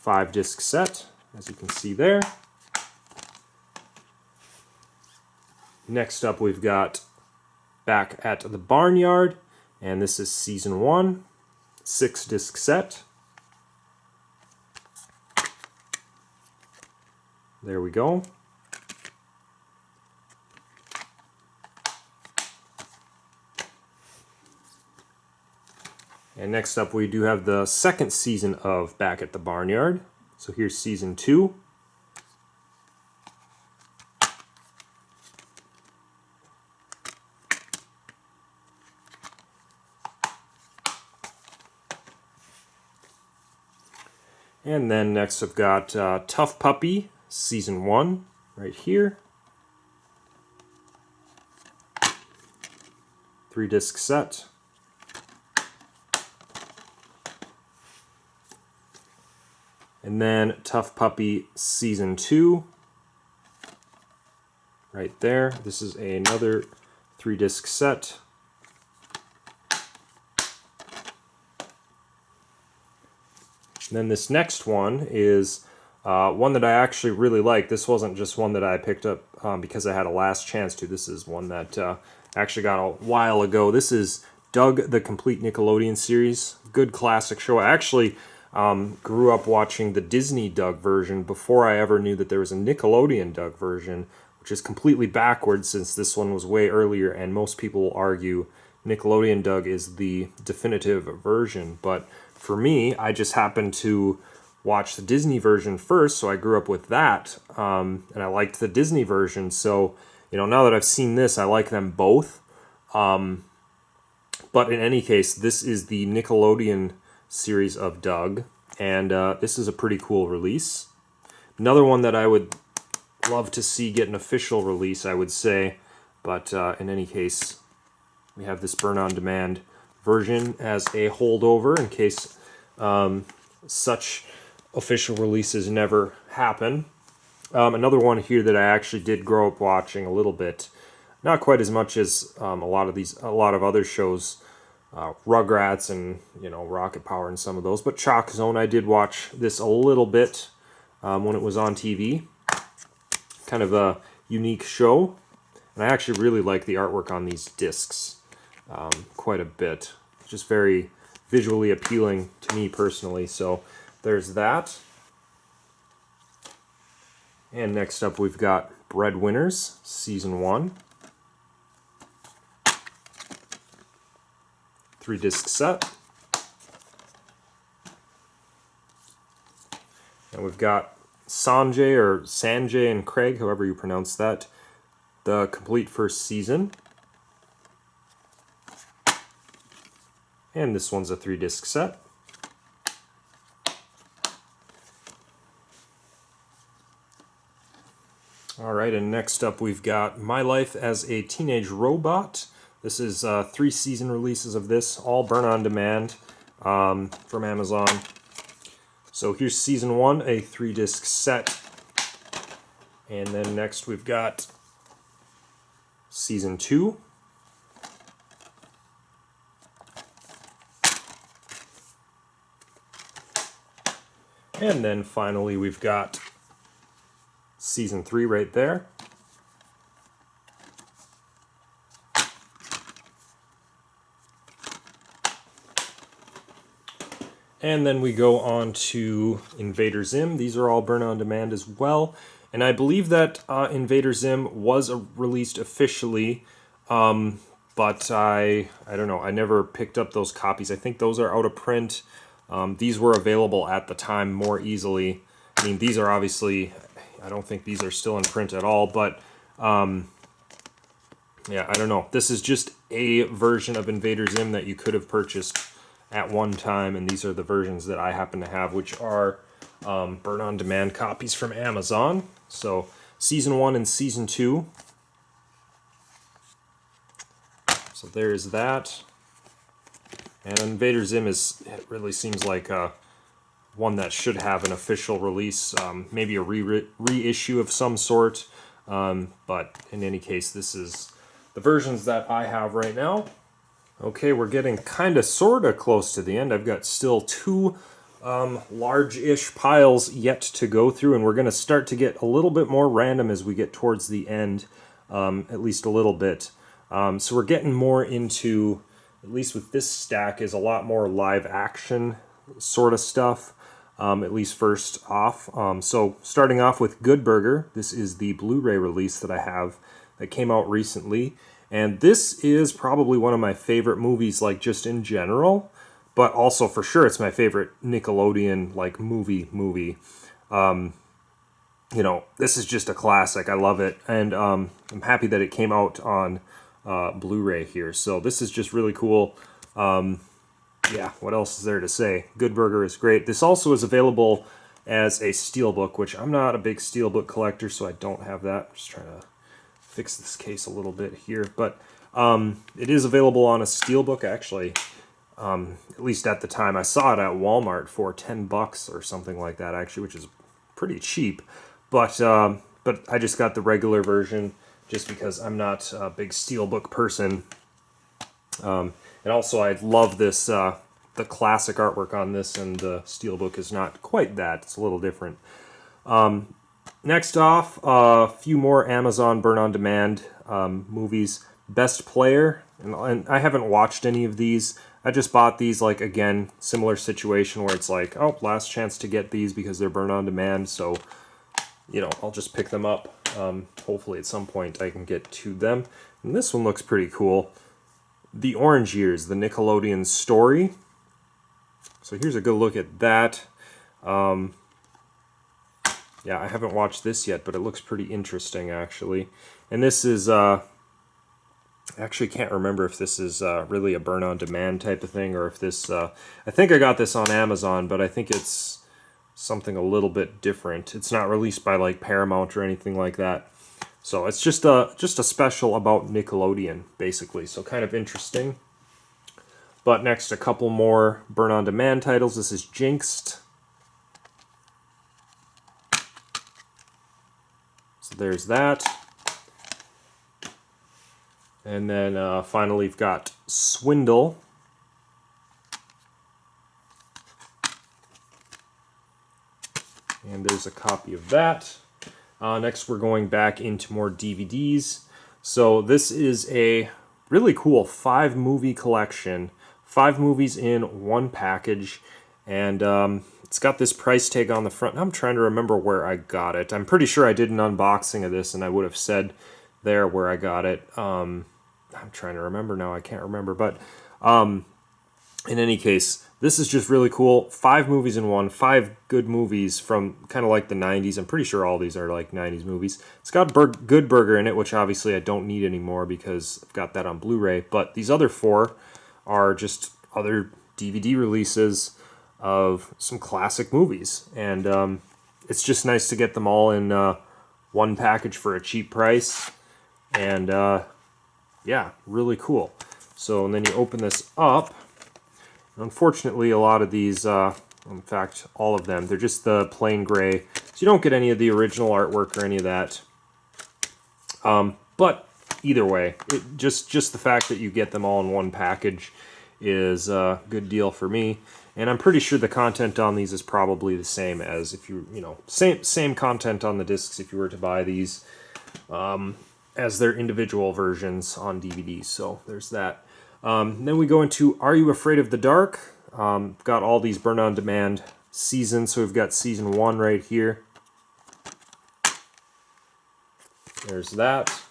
5-disc set, as you can see there. Next up we've got Back at the Barnyard, and this is Season 1, 6-disc set. There we go. And next up we do have the second season of Back at the Barnyard. So here's Season 2. And then next I've got Tough Puppy, Season 1, right here. 3-disc set. And then Tough Puppy Season 2, right there. This is another 3-disc set. And then this next one is one that I actually really like. This wasn't just one that I picked up because I had a last chance to. This is one that I actually got a while ago. This is Doug, the Complete Nickelodeon Series. Good classic show. I actually grew up watching the Disney Doug version before I ever knew that there was a Nickelodeon Doug version, which is completely backwards since this one was way earlier, and most people will argue Nickelodeon Doug is the definitive version. But for me, I just happened to watch the Disney version first, so I grew up with that, and I liked the Disney version. So, now that I've seen this, I like them both. But in any case, this is the Nickelodeon series of Doug. and this is a pretty cool release. Another one that I would love to see get an official release, I would say, but in any case, we have this burn-on-demand version as a holdover in case such official releases never happen. Another one here that I actually did grow up watching a little bit, not quite as much as a lot of other shows, Rugrats and Rocket Power and some of those, but Chalk Zone, I did watch this a little bit when it was on TV. Kind of a unique show, and I actually really like the artwork on these discs quite a bit. Just very visually appealing to me personally, so there's that. And next up we've got Breadwinners, Season 1. 3-disc set. And we've got Sanjay and Craig, however you pronounce that, the complete first season. And this one's a 3-disc set. Alright, and next up we've got My Life as a Teenage Robot. This is 3 season releases of this, all burn on demand from Amazon. So here's Season 1, a 3-disc set. And then next we've got Season 2. And then finally we've got Season 3 right there. And then we go on to Invader Zim. These are all burn on demand as well. And I believe that Invader Zim was released officially, but I don't know, I never picked up those copies. I think those are out of print. These were available at the time more easily. I mean, these are obviously, I don't think these are still in print at all, but yeah, I don't know. This is just a version of Invader Zim that you could have purchased at one time, and these are the versions that I happen to have, which are burn-on-demand copies from Amazon. So, Season 1 and Season 2. So there's that. And Invader Zim it really seems like one that should have an official release, maybe a reissue of some sort. But in any case, this is the versions that I have right now. Okay, we're getting kind of sort of close to the end. I've got still 2 large-ish piles yet to go through, and we're going to start to get a little bit more random as we get towards the end, at least a little bit. So we're getting more into, at least with this stack, is a lot more live-action sort of stuff, at least first off. So starting off with Good Burger, this is the Blu-ray release that I have that came out recently. And this is probably one of my favorite movies, like just in general, but also for sure it's my favorite Nickelodeon like movie. This is just a classic. I love it, and I'm happy that it came out on Blu-ray here. So this is just really cool. Yeah, what else is there to say? Good Burger is great. This also is available as a steelbook, which I'm not a big steelbook collector, so I don't have that. I'm just trying to fix this case a little bit here, but it is available on a steelbook. Actually, at least at the time, I saw it at Walmart for $10 or something like that, actually, which is pretty cheap. But I just got the regular version just because I'm not a big steelbook person. And also, I love this the classic artwork on this, and the steelbook is not quite that. It's a little different. Next off, a few more Amazon burn-on-demand movies. Best Player, and I haven't watched any of these. I just bought these, like, again, similar situation where it's like, oh, last chance to get these because they're burn-on-demand, so, I'll just pick them up. Hopefully at some point I can get to them. And this one looks pretty cool. The Orange Years, the Nickelodeon story. So here's a good look at that. Yeah, I haven't watched this yet, but it looks pretty interesting, actually. And this is I actually can't remember if this is really a burn-on-demand type of thing, or if this... I think I got this on Amazon, but I think it's something a little bit different. It's not released by like Paramount or anything like that. So it's just a special about Nickelodeon, basically. So kind of interesting. But next, a couple more burn-on-demand titles. This is Jinxed. So there's that. And then finally, we've got Swindle. And there's a copy of that. Next, we're going back into more DVDs. So this is a really cool 5-movie collection. 5 movies in one package. And it's got this price tag on the front. I'm trying to remember where I got it. I'm pretty sure I did an unboxing of this, and I would have said there where I got it. I'm trying to remember now. I can't remember. But in any case, this is just really cool. 5 movies in one. 5 good movies from kind of like the 90s. I'm pretty sure all these are like 90s movies. It's got Good Burger in it, which obviously I don't need anymore because I've got that on Blu-ray. But these other 4 are just other DVD releases of some classic movies. And it's just nice to get them all in one package for a cheap price. And yeah, really cool. So, and then you open this up. Unfortunately, a lot of these, in fact, all of them, they're just the plain gray. So you don't get any of the original artwork or any of that. But either way, just the fact that you get them all in one package is a good deal for me. And I'm pretty sure the content on these is probably the same as if you know, same content on the discs if you were to buy these as their individual versions on DVD. So there's that. Then we go into Are You Afraid of the Dark? Got all these burn-on-demand seasons. So we've got season 1 right here. There's that.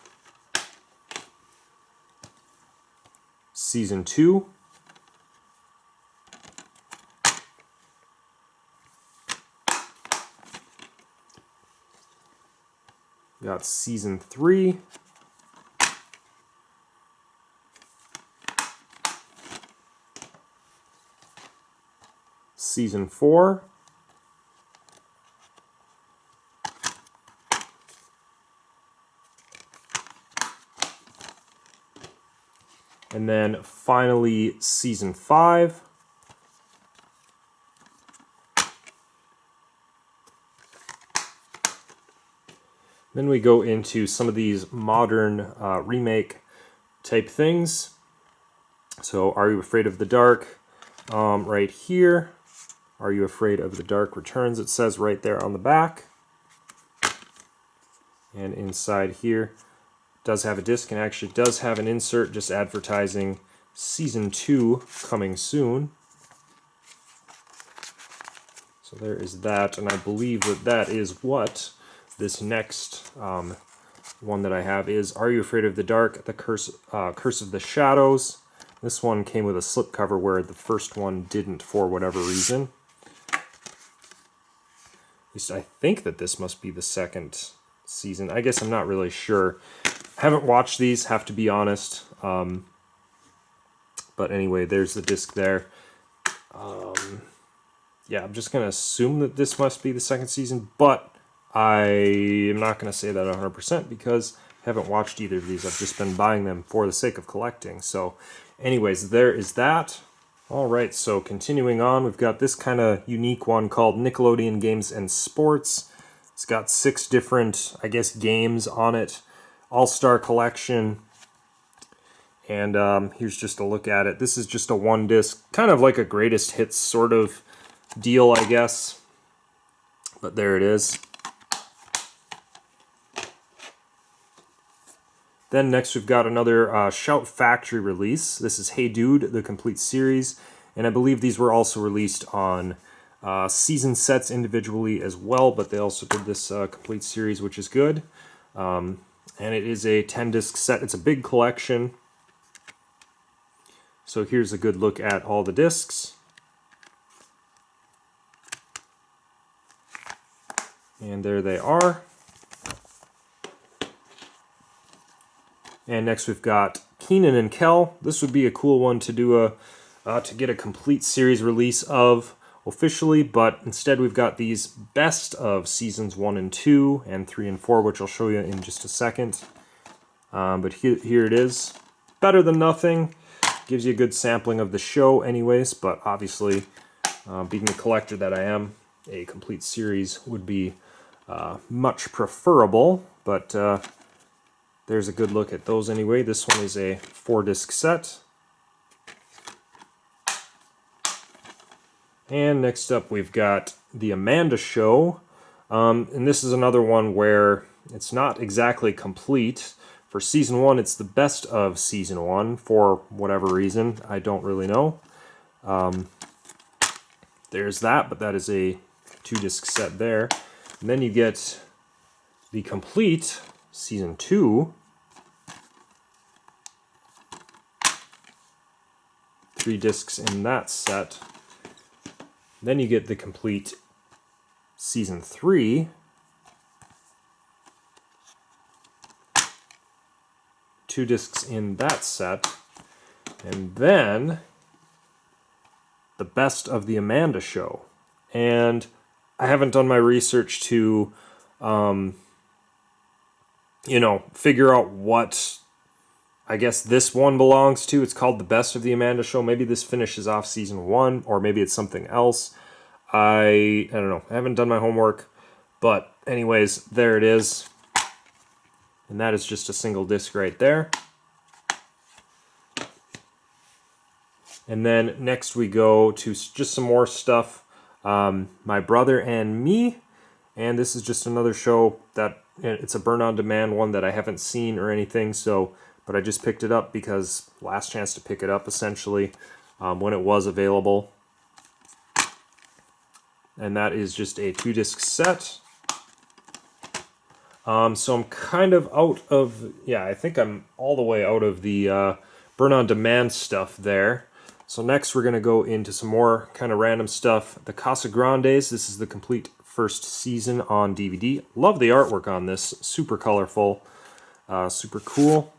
Season 2. Got season 3. Season 4. And then finally season 5. Then we go into some of these modern remake type things. So Are You Afraid of the Dark? Right here. Are You Afraid of the Dark Returns? It says right there on the back. And inside here does have a disc and actually does have an insert just advertising season 2 coming soon. So there is that, and I believe that that is what this next one that I have is Are You Afraid of the Dark? The Curse of the Shadows. This one came with a slipcover where the first one didn't for whatever reason. At least I think that this must be the second season. I guess I'm not really sure. Haven't watched these, have to be honest. But anyway, there's the disc there. Yeah, I'm just going to assume that this must be the second season, but I am not going to say that 100% because I haven't watched either of these. I've just been buying them for the sake of collecting. So anyways, there is that. All right, so continuing on, we've got this kind of unique one called Nickelodeon Games and Sports. It's got 6 different, I guess, games on it. All-Star Collection. And here's just a look at it. This is just a 1-disc, kind of like a greatest hits sort of deal, I guess. But there it is. Then next we've got another Shout Factory release. This is Hey Dude, the complete series. And I believe these were also released on season sets individually as well, but they also did this complete series, which is good. And it is a 10-disc set. It's a big collection. So here's a good look at all the discs. And there they are. And next we've got Keenan and Kel. This would be a cool one to do to get a complete series release of officially, but instead we've got these best of seasons 1 and 2 and 3 and 4, which I'll show you in just a second. But here it is. Better than nothing. Gives you a good sampling of the show anyways, but obviously, being the collector that I am, a complete series would be much preferable, but there's a good look at those anyway. This one is a 4-disc set. And next up we've got The Amanda Show, and this is another one where it's not exactly complete. For season 1, it's the best of season 1 for whatever reason. I don't really know. There's that, but that is a 2-disc set there. And then you get the complete season 2. 3 discs in that set. Then you get the complete season 3. 2 discs in that set, and then the best of the Amanda Show. And I haven't done my research to, figure out what I guess this one belongs to. It's called the best of the Amanda Show. Maybe this finishes off season 1, or maybe it's something else. I don't know. I haven't done my homework, but anyways, there it is. And that is just a single disc right there. And then next we go to just some more stuff. My Brother and Me. And this is just another show that, it's a burn-on-demand one that I haven't seen or anything. But I just picked it up because last chance to pick it up, essentially, when it was available. And that is just a 2-disc set. So I'm kind of out of, I think I'm all the way out of the burn-on-demand stuff there. So next we're going to go into some more kind of random stuff. The Casa Grandes, this is the complete first season on DVD. Love the artwork on this, super colorful, super cool.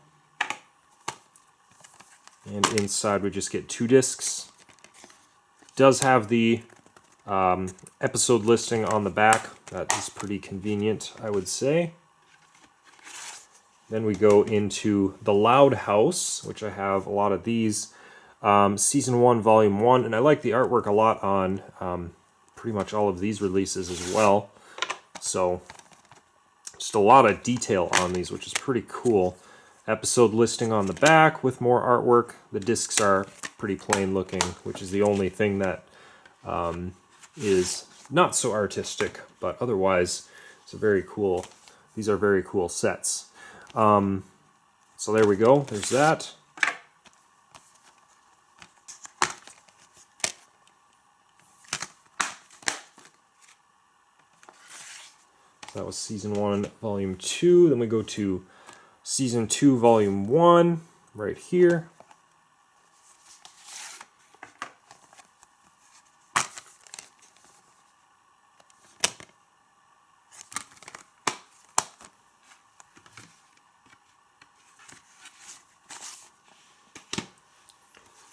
And inside we just get 2 discs. Does have the episode listing on the back. That is pretty convenient, I would say. Then we go into The Loud House, which I have a lot of these. Season 1, Volume 1, and I like the artwork a lot on pretty much all of these releases as well. So, just a lot of detail on these, which is pretty cool. Episode listing on the back with more artwork. The discs are pretty plain looking, which is the only thing that is not so artistic, but otherwise it's a very cool. These are very cool sets. So there we go. There's that. So that was Season 1, Volume 2. Then we go to Season 2, Volume 1, right here.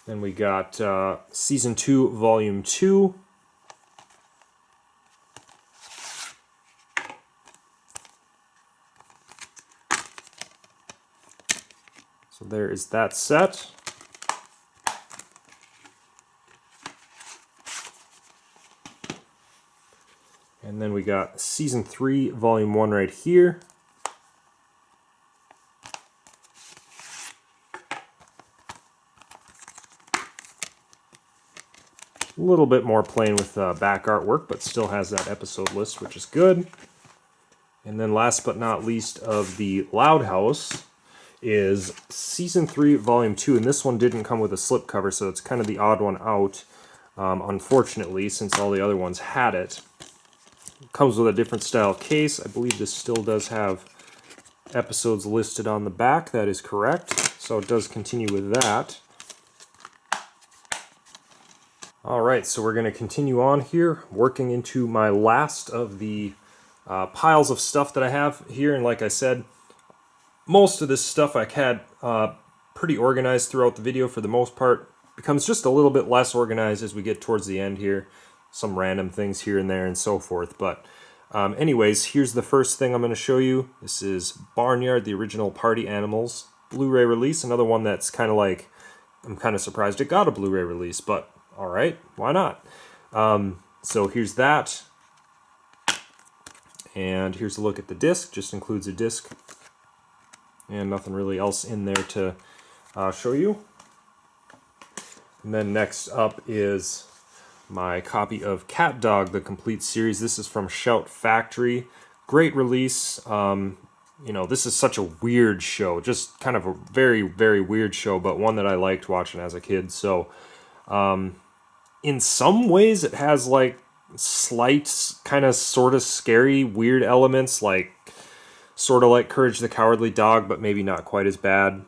Then we got Season 2, Volume 2. So there is that set. And then we got Season 3, Volume 1 right here. A little bit more plain with back artwork, but still has that episode list, which is good. And then last but not least of the Loud House is Season 3, Volume 2, and this one didn't come with a slipcover, so it's kind of the odd one out, unfortunately, since all the other ones had it. It comes with a different style case. I believe this still does have episodes listed on the back. That is correct, so it does continue with that. Alright, so we're going to continue on here, working into my last of the piles of stuff that I have here, and like I said, most of this stuff I had pretty organized throughout the video for the most part. Becomes just a little bit less organized as we get towards the end here. Some random things here and there and so forth. But anyways, here's the first thing I'm going to show you. This is Barnyard, the original Party Animals Blu-ray release. Another one that's kind of like, I'm kind of surprised it got a Blu-ray release, but alright, why not? So here's that. And here's a look at the disc. Just includes a disc. And nothing really else in there to show you. And then next up is my copy of CatDog, the complete series. This is from Shout Factory. Great release. You know, this is such a weird show. Just kind of a very, very weird show, but one that I liked watching as a kid. So, in some ways, it has like slight, kind of sort of scary, weird elements, like sort of like Courage the Cowardly Dog, but maybe not quite as bad.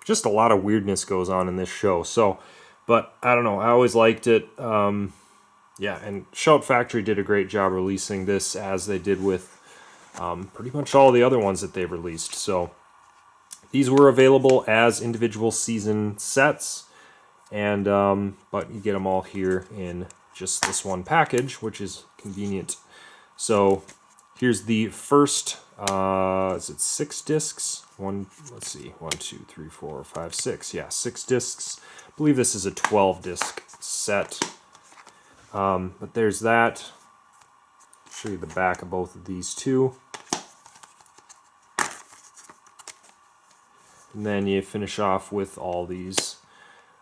Just a lot of weirdness goes on in this show. So, but I don't know, I always liked it. Yeah, and Shout Factory did a great job releasing this, as they did with pretty much all the other ones that they've released. So these were available as individual season sets, and but you get them all here in just this one package, which is convenient. So here's the first, is it 6 discs? Let's see, 1, 2, 3, 4, 5, 6. Yeah, 6 discs. I believe this is a 12-disc set. But there's that. I'll show you the back of both of these too. And then you finish off with all these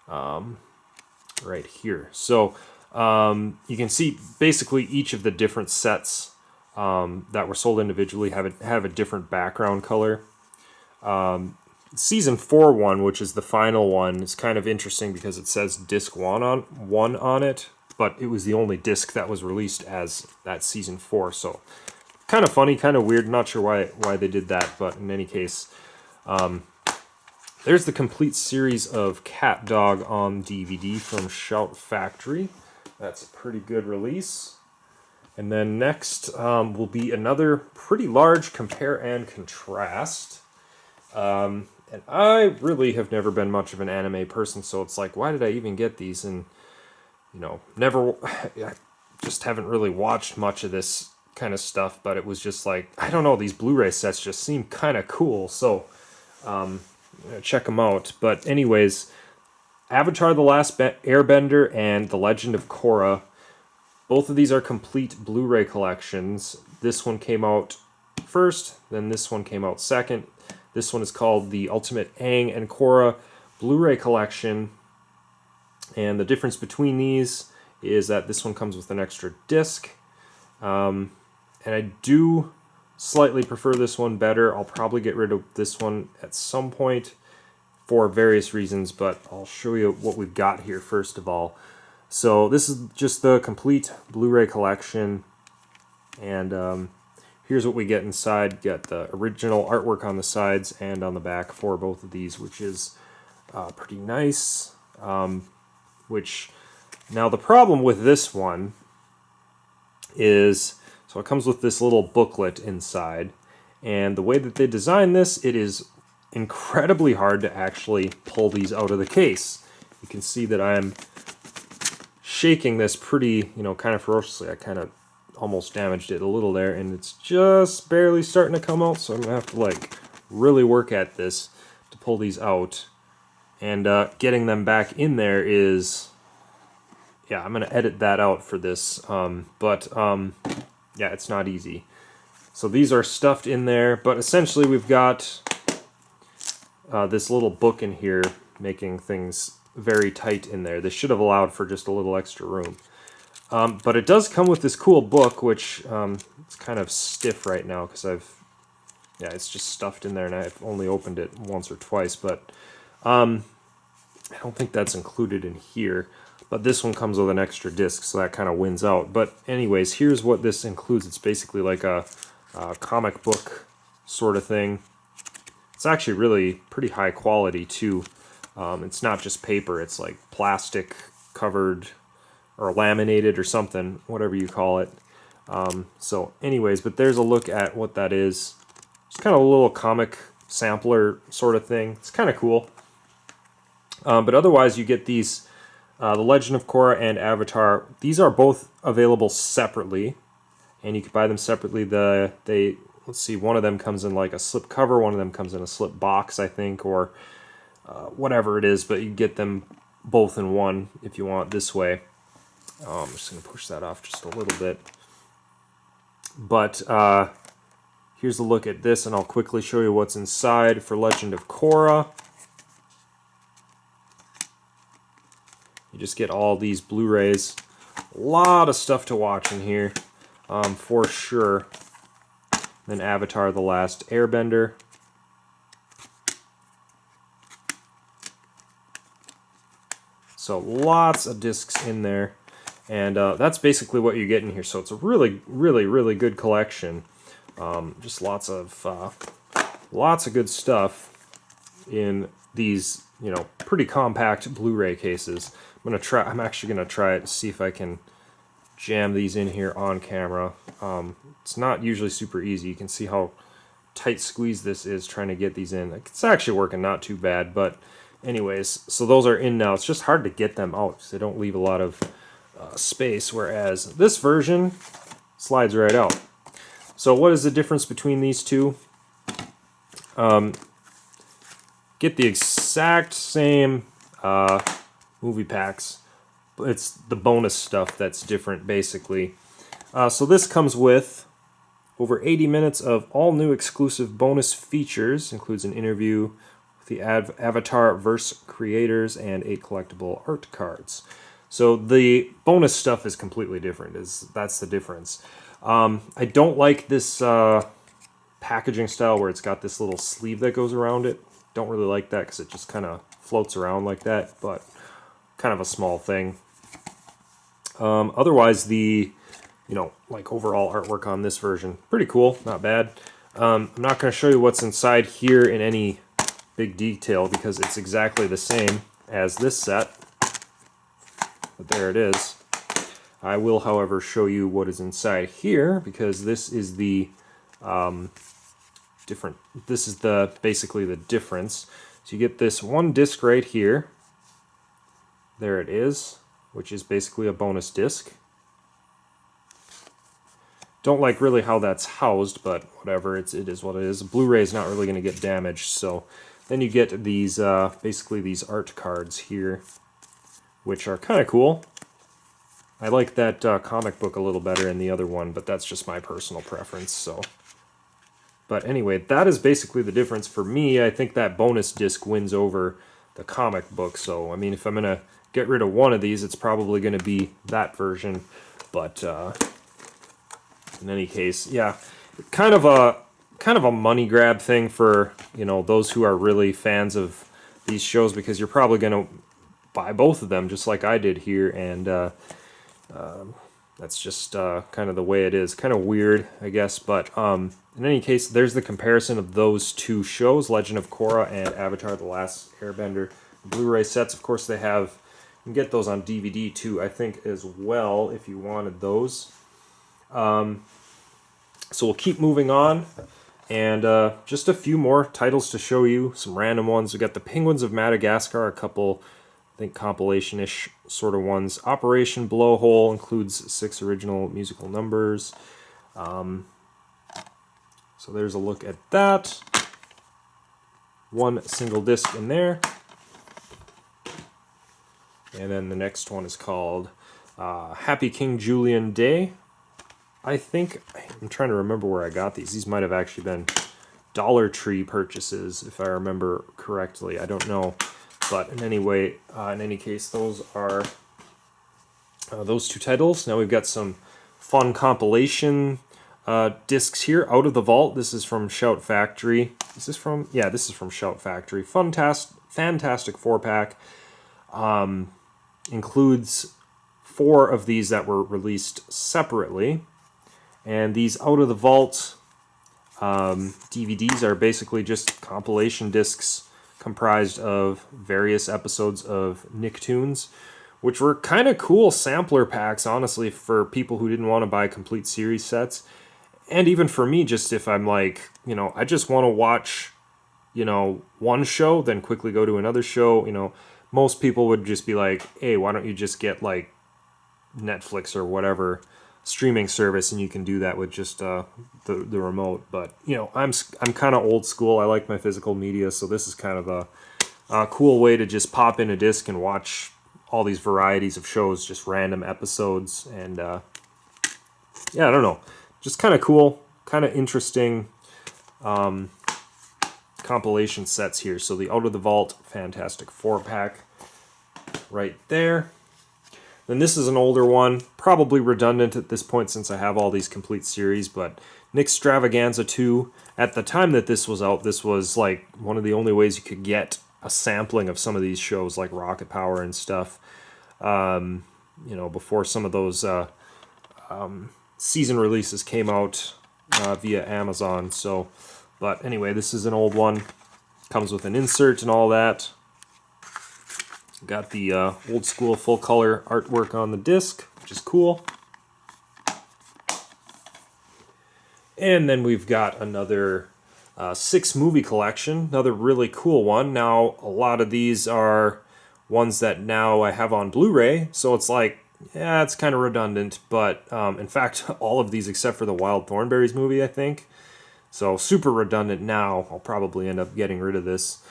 right here. So you can see basically each of the different sets that were sold individually have a different background color. Season 4 one, which is the final one, is kind of interesting because it says disc 1 on it, but it was the only disc that was released as that season 4. So kind of funny, kind of weird. Not sure why they did that, but in any case, there's the complete series of CatDog on DVD from Shout Factory. That's a pretty good release. And then next will be another pretty large compare and contrast. And I really have never been much of an anime person, so it's like, why did I even get these? And, you know, I just haven't really watched much of this kind of stuff, but it was just like, I don't know, these Blu-ray sets just seem kind of cool, so check them out. But anyways, Avatar: The Last Airbender and The Legend of Korra, both of these are complete Blu-ray collections. This one came out first, then this one came out second. This one is called the Ultimate Aang and Korra Blu-ray Collection. And the difference between these is that this one comes with an extra disc. And I do slightly prefer this one better. I'll probably get rid of this one at some point for various reasons, but I'll show you what we've got here first of all. So this is just the complete Blu-ray collection. And here's what we get inside. You got the original artwork on the sides and on the back for both of these, which is pretty nice. Now the problem with this one is, so it comes with this little booklet inside, and the way that they designed this, it is incredibly hard to actually pull these out of the case. You can see that I'm shaking this pretty, kind of ferociously. I kind of almost damaged it a little there, and it's just barely starting to come out, so I'm gonna have to really work at this to pull these out, and getting them back in there is, yeah, I'm gonna edit that out for this, yeah, it's not easy. So these are stuffed in there, but essentially we've got this little book in here making things very tight in there. This should have allowed for just a little extra room. But it does come with this cool book, which it's kind of stiff right now because it's just stuffed in there and I've only opened it once or twice, but I don't think that's included in here. But this one comes with an extra disc, so that kind of wins out. But anyways, here's what this includes. It's basically like a comic book sort of thing. It's actually really pretty high quality too. It's not just paper, it's like plastic covered or laminated or something, whatever you call it. So anyways, but there's a look at what that is. It's kind of a little comic sampler sort of thing. It's kind of cool. But otherwise, you get these, The Legend of Korra and Avatar. These are both available separately, and you can buy them separately. Let's see, one of them comes in like a slip cover, one of them comes in a slip box, I think, or whatever it is, but you get them both in one if you want this way. I'm just going to push that off just a little bit. But here's a look at this, and I'll quickly show you what's inside for Legend of Korra. You just get all these Blu-rays. A lot of stuff to watch in here, for sure. Then Avatar: The Last Airbender. So lots of discs in there. And that's basically what you get in here. So it's a really, really, really good collection. Just lots of good stuff in these, pretty compact Blu-ray cases. I'm actually gonna try it to see if I can jam these in here on camera. It's not usually super easy. You can see how tight squeeze this is trying to get these in. It's actually working not too bad, but anyways, so those are in now. It's just hard to get them out because they don't leave a lot of space, whereas this version slides right out. So what is the difference between these two? Get the exact same movie packs. It's the bonus stuff that's different, basically. So this comes with over 80 minutes of all new exclusive bonus features. Includes an interview with the Avatar verse creators and 8 collectible art cards. So the bonus stuff is completely different. That's the difference. I don't like this packaging style where it's got this little sleeve that goes around it. Don't really like that because it just kind of floats around like that, but kind of a small thing. Otherwise, the overall artwork on this version, pretty cool, not bad. I'm not going to show you what's inside here in any big detail because it's exactly the same as this set. But there it is. I will, however, show you what is inside here because this is the different. This is basically the difference. So you get this one disc right here. There it is, which is basically a bonus disc. Don't like really how that's housed, but whatever. It is what it is. Blu-ray is not really going to get damaged. So then you get these basically these art cards here, which are kind of cool. I like that comic book a little better than the other one, but that's just my personal preference. So, but anyway, that is basically the difference for me. I think that bonus disc wins over the comic book. So, I mean, if I'm gonna get rid of one of these, it's probably gonna be that version. But in any case, yeah, kind of a money grab thing for those who are really fans of these shows because you're probably gonna buy both of them just like I did here, and that's just kind of the way it is. Kind of weird, I guess, but in any case, there's the comparison of those two shows, Legend of Korra and Avatar: The Last Airbender. Blu-ray sets, of course, you can get those on DVD too, I think, as well, if you wanted those. So we'll keep moving on, and just a few more titles to show you, some random ones. We got the Penguins of Madagascar, a couple, I think, compilation-ish sort of ones. Operation Blowhole includes 6 original musical numbers. So there's a look at that. One single disc in there. And then the next one is called Happy King Julian Day. I'm trying to remember where I got these. These might have actually been Dollar Tree purchases, if I remember correctly. I don't know. But in any case, those are those two titles. Now we've got some fun compilation discs here. Out of the Vault. This is from Shout Factory. Is this from? Yeah, this is from Shout Factory. Fantastic 4-pack. Includes 4 of these that were released separately. And these Out of the Vault DVDs are basically just compilation discs comprised of various episodes of Nicktoons, which were kind of cool sampler packs, honestly, for people who didn't want to buy complete series sets. And even for me, just if I'm like, I just want to watch, one show, then quickly go to another show, most people would just be like, hey, why don't you just get like Netflix or whatever streaming service, and you can do that with just the remote. But you know, I'm kind of old school. I like my physical media, so this is kind of a cool way to just pop in a disc and watch all these varieties of shows, just random episodes. And yeah, I don't know, just kind of cool, kind of interesting compilation sets here. So the Out of the Vault Fantastic Four pack right there. Then this is an older one, probably redundant at this point since I have all these complete series, but Nickstravaganza 2, at the time that this was out, this was like one of the only ways you could get a sampling of some of these shows like Rocket Power and stuff, you know, before some of those season releases came out via Amazon. So, but anyway, this is an old one, comes with an insert and all that. Got the old school full color artwork on the disc, which is cool. And then we've got another 6 movie collection, another really cool one. Now, a lot of these are ones that now I have on Blu-ray, so it's like, yeah, it's kind of redundant, but in fact, all of these except for the Wild Thornberrys movie, I think. So super redundant now. I'll probably end up getting rid of this.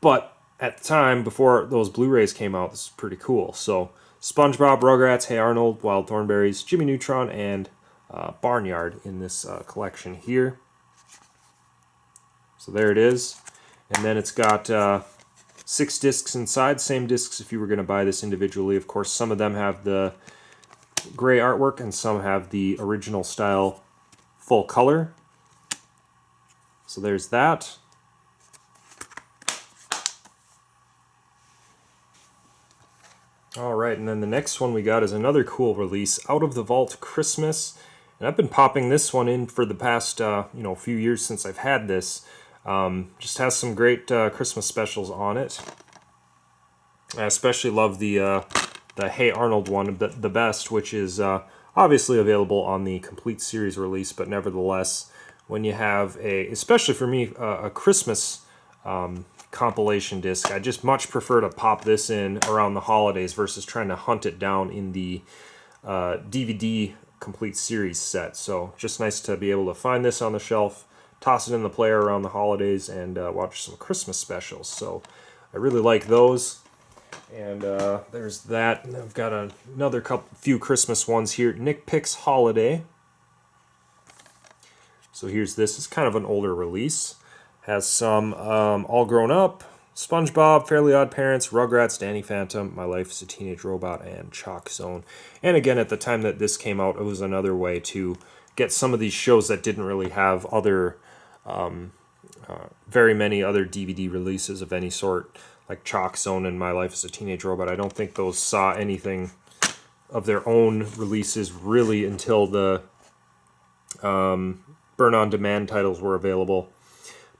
But at the time, before those Blu-rays came out, this is pretty cool. So SpongeBob, Rugrats, Hey Arnold, Wild Thornberrys, Jimmy Neutron, and Barnyard in this collection here. So there it is. And then it's got 6 discs inside, same discs if you were going to buy this individually. Of course, some of them have the gray artwork and some have the original style full color. So there's that. All right, and then the next one we got is another cool release, Out of the Vault Christmas. And I've been popping this one in for the past few years since I've had this. Just has some great Christmas specials on it. I especially love the Hey Arnold one the best, which is obviously available on the complete series release, but nevertheless, when you have especially for me, a Christmas compilation disc, I just much prefer to pop this in around the holidays versus trying to hunt it down in the DVD complete series set. So just nice to be able to find this on the shelf, toss it in the player around the holidays, and watch some Christmas specials. So I really like those. And there's that. And I've got another few Christmas ones here. Nick Picks Holiday. So here's this. It's kind of an older release. Has some All Grown Up, SpongeBob, Fairly OddParents, Rugrats, Danny Phantom, My Life as a Teenage Robot, and Chalk Zone. And again, at the time that this came out, it was another way to get some of these shows that didn't really have other, very many other DVD releases of any sort, like Chalk Zone and My Life as a Teenage Robot. I don't think those saw anything of their own releases really until the burn-on-demand titles were available.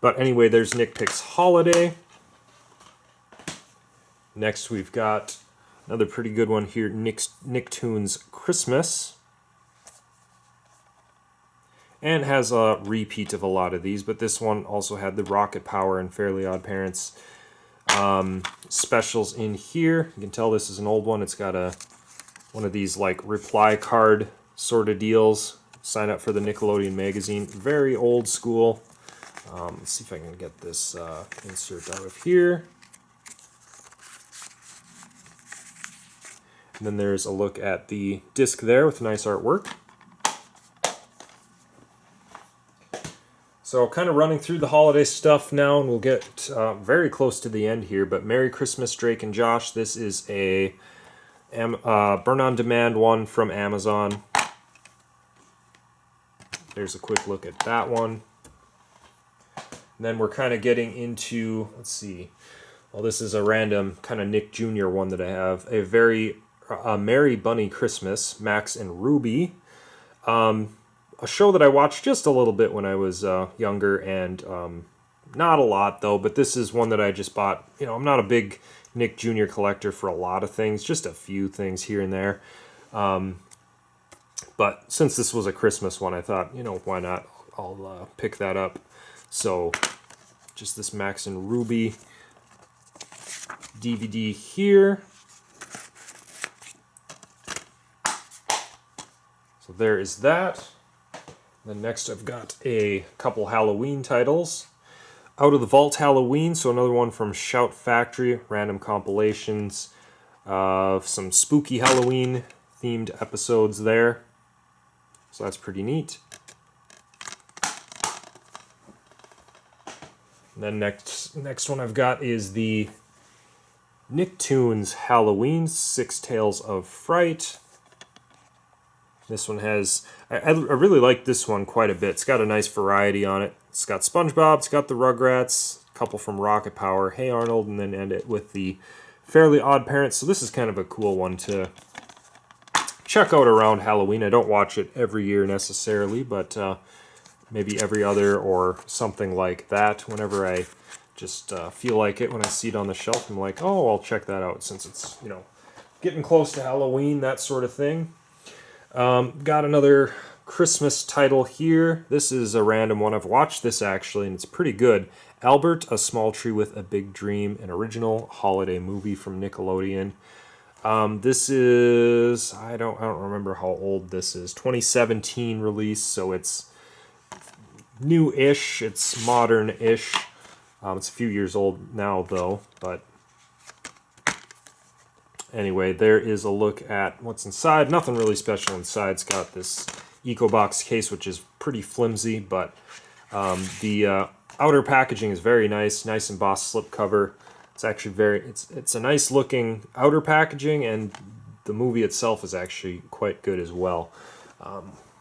But anyway, there's Nick Picks Holiday. Next, we've got another pretty good one here, Nicktoons Christmas. And has a repeat of a lot of these, but this one also had the Rocket Power and Fairly OddParents specials in here. You can tell this is an old one. It's got one of these like reply card sort of deals. Sign up for the Nickelodeon magazine. Very old school. Let's see if I can get this insert out of here. And then there's a look at the disc there with nice artwork. So kind of running through the holiday stuff now, and we'll get very close to the end here, but Merry Christmas, Drake and Josh. This is a burn-on-demand one from Amazon. There's a quick look at that one. And then we're kind of getting into, let's see, well, this is a random kind of Nick Jr. one that I have. A Merry Bunny Christmas, Max and Ruby. A show that I watched just a little bit when I was younger, and not a lot, though, but this is one that I just bought. You know, I'm not a big Nick Jr. collector for a lot of things, just a few things here and there. But since this was a Christmas one, I thought, you know, why not? I'll pick that up. So, just this Max and Ruby. DVD here. So there is that. Then next I've got a couple Halloween titles. Out of the Vault Halloween, so another one from Shout Factory, random compilations of some spooky Halloween themed episodes there. So that's pretty neat. And then next one I've got is the Nicktoons Halloween, 6 Tales of Fright. This one has, I really like this one quite a bit. It's got a nice variety on it. It's got SpongeBob, it's got the Rugrats, a couple from Rocket Power, Hey Arnold, and then end it with the Fairly OddParents. So this is kind of a cool one to check out around Halloween. I don't watch it every year necessarily, but maybe every other or something like that. Whenever I just feel like it, when I see it on the shelf, I'm like, oh, I'll check that out since it's, you know, getting close to Halloween, that sort of thing. Got another Christmas title here. This is a random one. I've watched this actually, and it's pretty good. Albert, A Small Tree with a Big Dream, an original holiday movie from Nickelodeon. This is, I don't remember how old this is. 2017 release, so it's new-ish. It's modern-ish. It's a few years old now, though, but anyway, there is a look at what's inside. Nothing really special inside. It's got this EcoBox case, which is pretty flimsy, but the outer packaging is very nice. Nice embossed slipcover. It's actually it's a nice looking outer packaging, and the movie itself is actually quite good as well.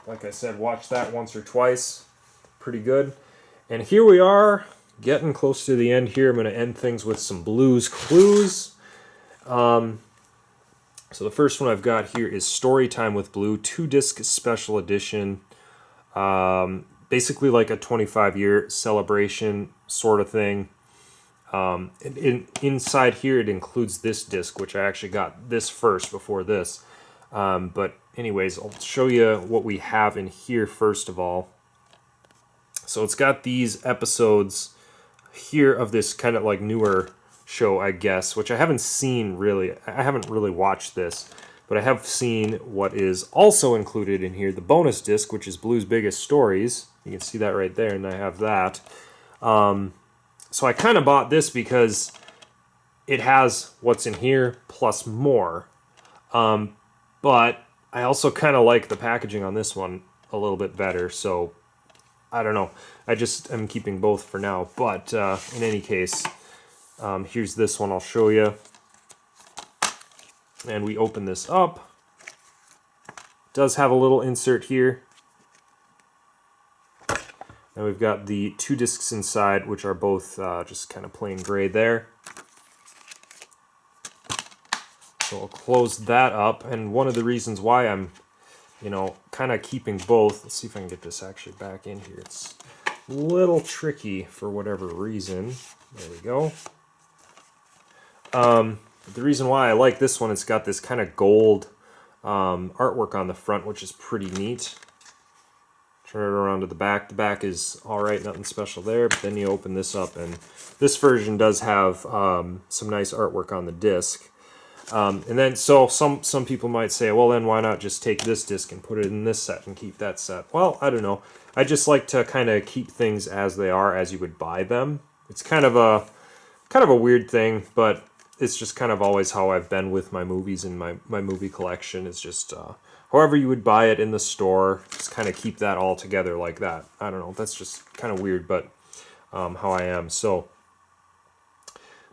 Like I said, watch that once or twice. Pretty good. And here we are, getting close to the end here. I'm going to end things with some Blue's Clues. So the first one I've got here is Storytime with Blue, 2-disc special edition. Basically like a 25-year celebration sort of thing. Inside here it includes this disc, which I actually got this first before this. But anyways, I'll show you what we have in here first of all. So it's got these episodes here of this kind of like newer show, I guess, which I haven't seen really. I haven't really watched this, but I have seen what is also included in here, the bonus disc, which is Blue's Biggest Stories. You can see that right there, and I have that. So I kind of bought this because it has what's in here plus more. But I also kind of like the packaging on this one a little bit better, so I don't know. I just am keeping both for now. But in any case, here's this one I'll show you. And we open this up. It does have a little insert here. And we've got the 2 discs inside, which are both just kind of plain gray there. So I'll close that up. And one of the reasons why I'm, you know, kind of keeping both. Let's see if I can get this actually back in here. It's a little tricky for whatever reason. There we go. The reason why I like this one, it's got this kind of gold artwork on the front, which is pretty neat. Turn it around to the back. The back is alright, nothing special there, but then you open this up, and this version does have some nice artwork on the disc. And then, so some people might say, well then why not just take this disc and put it in this set and keep that set? Well, I don't know. I just like to kind of keep things as they are, as you would buy them. It's kind of a weird thing, but it's just kind of always how I've been with my movies and my movie collection. Is just however you would buy it in the store, just kind of keep that all together like that. I don't know, that's just kind of weird, but how I am. So,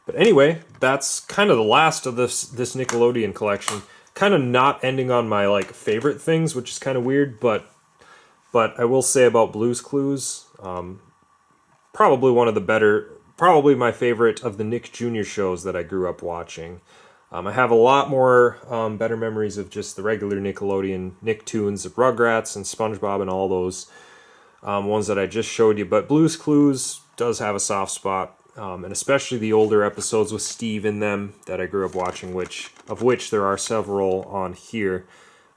but anyway, that's kind of the last of this Nickelodeon collection. Kind of not ending on my like favorite things, which is kind of weird, but I will say about Blue's Clues, probably one of the better. Probably my favorite of the Nick Jr. shows that I grew up watching. I have a lot more better memories of just the regular Nickelodeon Nicktoons, of Rugrats and SpongeBob and all those ones that I just showed you. But Blue's Clues does have a soft spot, and especially the older episodes with Steve in them that I grew up watching, of which there are several on here.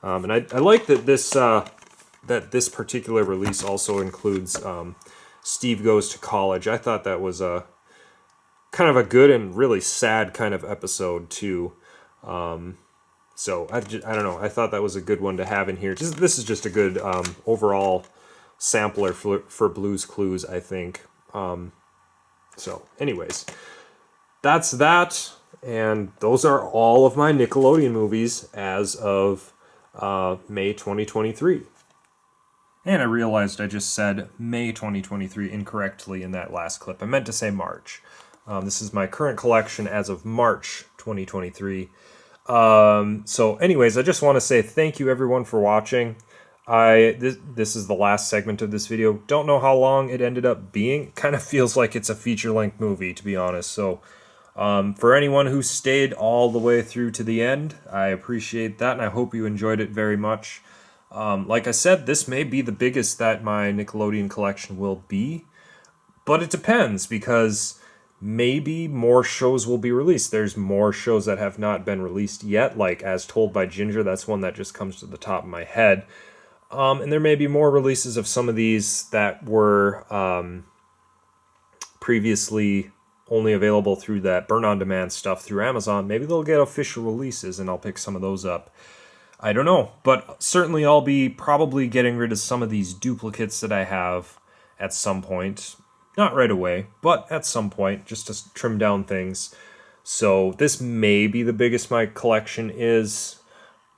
And I like that this particular release also includes Steve Goes to College. I thought that was a kind of a good and really sad kind of episode too. So I don't know. I thought that was a good one to have in here. This is just a good overall sampler for Blue's Clues, I think. So anyways, that's that. And those are all of my Nickelodeon movies as of May 2023. And I realized I just said May 2023 incorrectly in that last clip. I meant to say March. This is my current collection as of March 2023. So anyways, I just want to say thank you everyone for watching. This is the last segment of this video. Don't know how long it ended up being. Kind of feels like it's a feature-length movie, to be honest. So for anyone who stayed all the way through to the end, I appreciate that, and I hope you enjoyed it very much. Like I said, this may be the biggest that my Nickelodeon collection will be, but it depends, because maybe more shows will be released. There's more shows that have not been released yet, like As Told by Ginger. That's one that just comes to the top of my head. And there may be more releases of some of these that were previously only available through that burn-on-demand stuff through Amazon. Maybe they'll get official releases, and I'll pick some of those up. I don't know, but certainly I'll be probably getting rid of some of these duplicates that I have at some point. Not right away, but at some point, just to trim down things. So this may be the biggest my collection is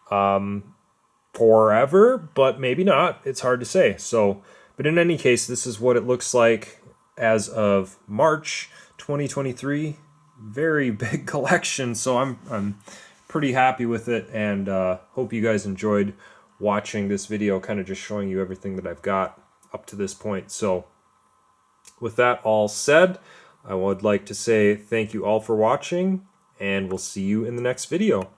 forever, but maybe not. It's hard to say. So, but in any case, this is what it looks like as of March 2023. Very big collection, so I'm pretty happy with it, and hope you guys enjoyed watching this video, kind of just showing you everything that I've got up to this point. So with that all said, I would like to say thank you all for watching, and we'll see you in the next video.